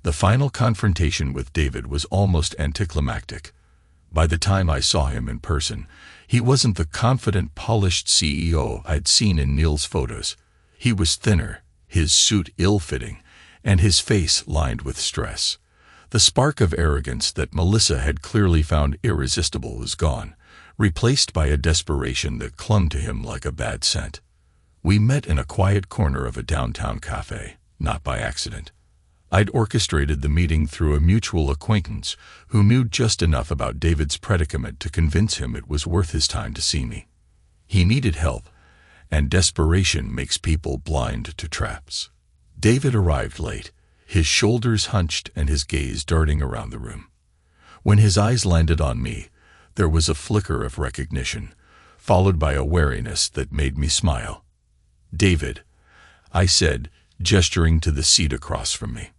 Speaker 1: The final confrontation with David was almost anticlimactic. By the time I saw him in person, he wasn't the confident, polished CEO I'd seen in Neil's photos. He was thinner, his suit ill-fitting, and his face lined with stress. The spark of arrogance that Melissa had clearly found irresistible was gone, replaced by a desperation that clung to him like a bad scent. We met in a quiet corner of a downtown cafe, not by accident. I'd orchestrated the meeting through a mutual acquaintance who knew just enough about David's predicament to convince him it was worth his time to see me. He needed help, and desperation makes people blind to traps. David arrived late, his shoulders hunched and his gaze darting around the room. When his eyes landed on me, there was a flicker of recognition, followed by a wariness that made me smile. David, I said, gesturing to the seat across from me.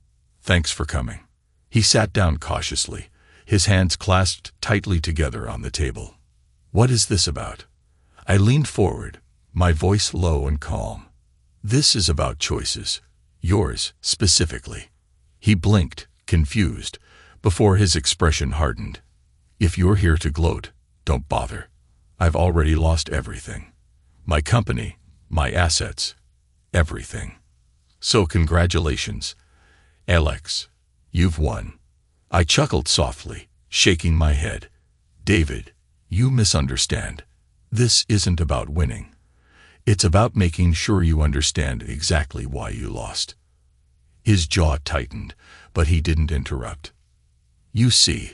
Speaker 1: Thanks for coming. He sat down cautiously, his hands clasped tightly together on the table. What is this about? I leaned forward, my voice low and calm. This is about choices. Yours, specifically. He blinked, confused, before his expression hardened. If you're here to gloat, don't bother. I've already lost everything. My company, my assets, everything. So congratulations, Alex. You've won. I chuckled softly, shaking my head. David, you misunderstand. This isn't about winning. It's about making sure you understand exactly why you lost. His jaw tightened, but he didn't interrupt. You see,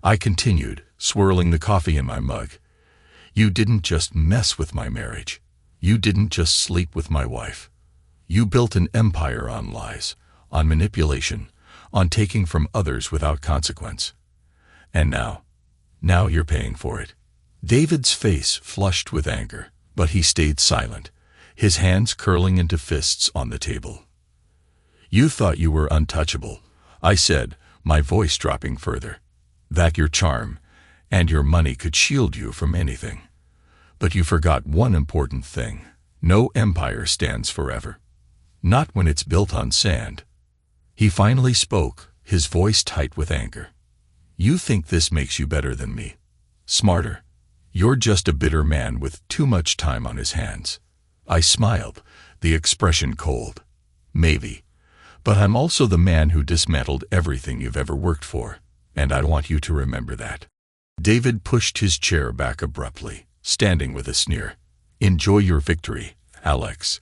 Speaker 1: I continued, swirling the coffee in my mug. You didn't just mess with my marriage. You didn't just sleep with my wife. You built an empire on lies, on manipulation, on taking from others without consequence. And now you're paying for it. David's face flushed with anger, but he stayed silent, his hands curling into fists on the table. You thought you were untouchable, I said, my voice dropping further. That your charm and your money could shield you from anything. But you forgot one important thing. No empire stands forever. Not when it's built on sand. He finally spoke, his voice tight with anger. You think this makes you better than me. Smarter. You're just a bitter man with too much time on his hands. I smiled, the expression cold. Maybe. But I'm also the man who dismantled everything you've ever worked for. And I want you to remember that." David pushed his chair back abruptly, standing with a sneer. "Enjoy your victory, Alex.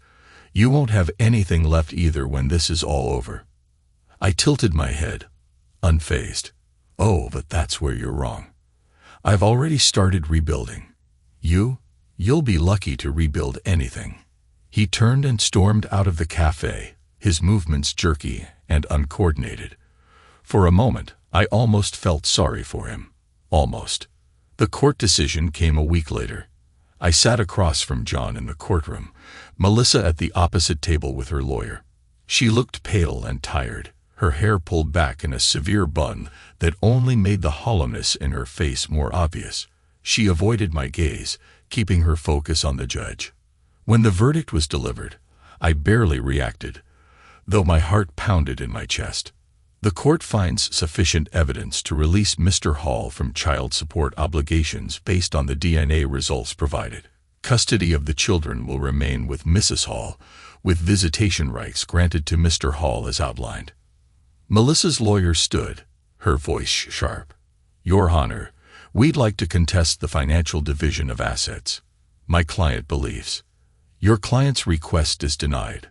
Speaker 1: You won't have anything left either when this is all over." I tilted my head, unfazed. "Oh, but that's where you're wrong. I've already started rebuilding. You'll be lucky to rebuild anything." He turned and stormed out of the cafe, his movements jerky and uncoordinated. For a moment, I almost felt sorry for him. Almost. The court decision came a week later. I sat across from John in the courtroom, Melissa at the opposite table with her lawyer. She looked pale and tired, her hair pulled back in a severe bun that only made the hollowness in her face more obvious. She avoided my gaze, keeping her focus on the judge. When the verdict was delivered, I barely reacted, though my heart pounded in my chest. The court finds sufficient evidence to release Mr. Hall from child support obligations based on the DNA results provided. Custody of the children will remain with Mrs. Hall, with visitation rights granted to Mr. Hall as outlined. Melissa's lawyer stood, her voice sharp. "Your Honor, we'd like to contest the financial division of assets. My client believes. Your client's request is denied,"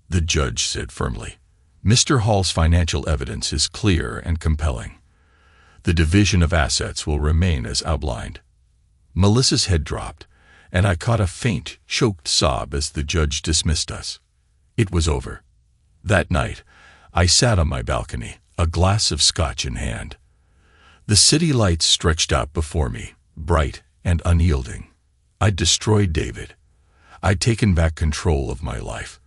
Speaker 1: the judge said firmly. "Mr. Hall's financial evidence is clear and compelling. The division of assets will remain as outlined." Melissa's head dropped, and I caught a faint, choked sob as the judge dismissed us. It was over. That night, I sat on my balcony, a glass of scotch in hand. The city lights stretched out before me, bright and unyielding. I'd destroyed David. I'd taken back control of my life.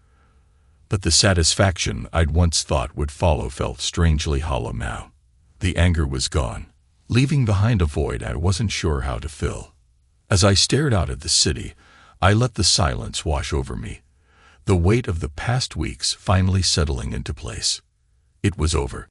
Speaker 1: But the satisfaction I'd once thought would follow felt strangely hollow now. The anger was gone, leaving behind a void I wasn't sure how to fill. As I stared out at the city, I let the silence wash over me, the weight of the past weeks finally settling into place. It was over.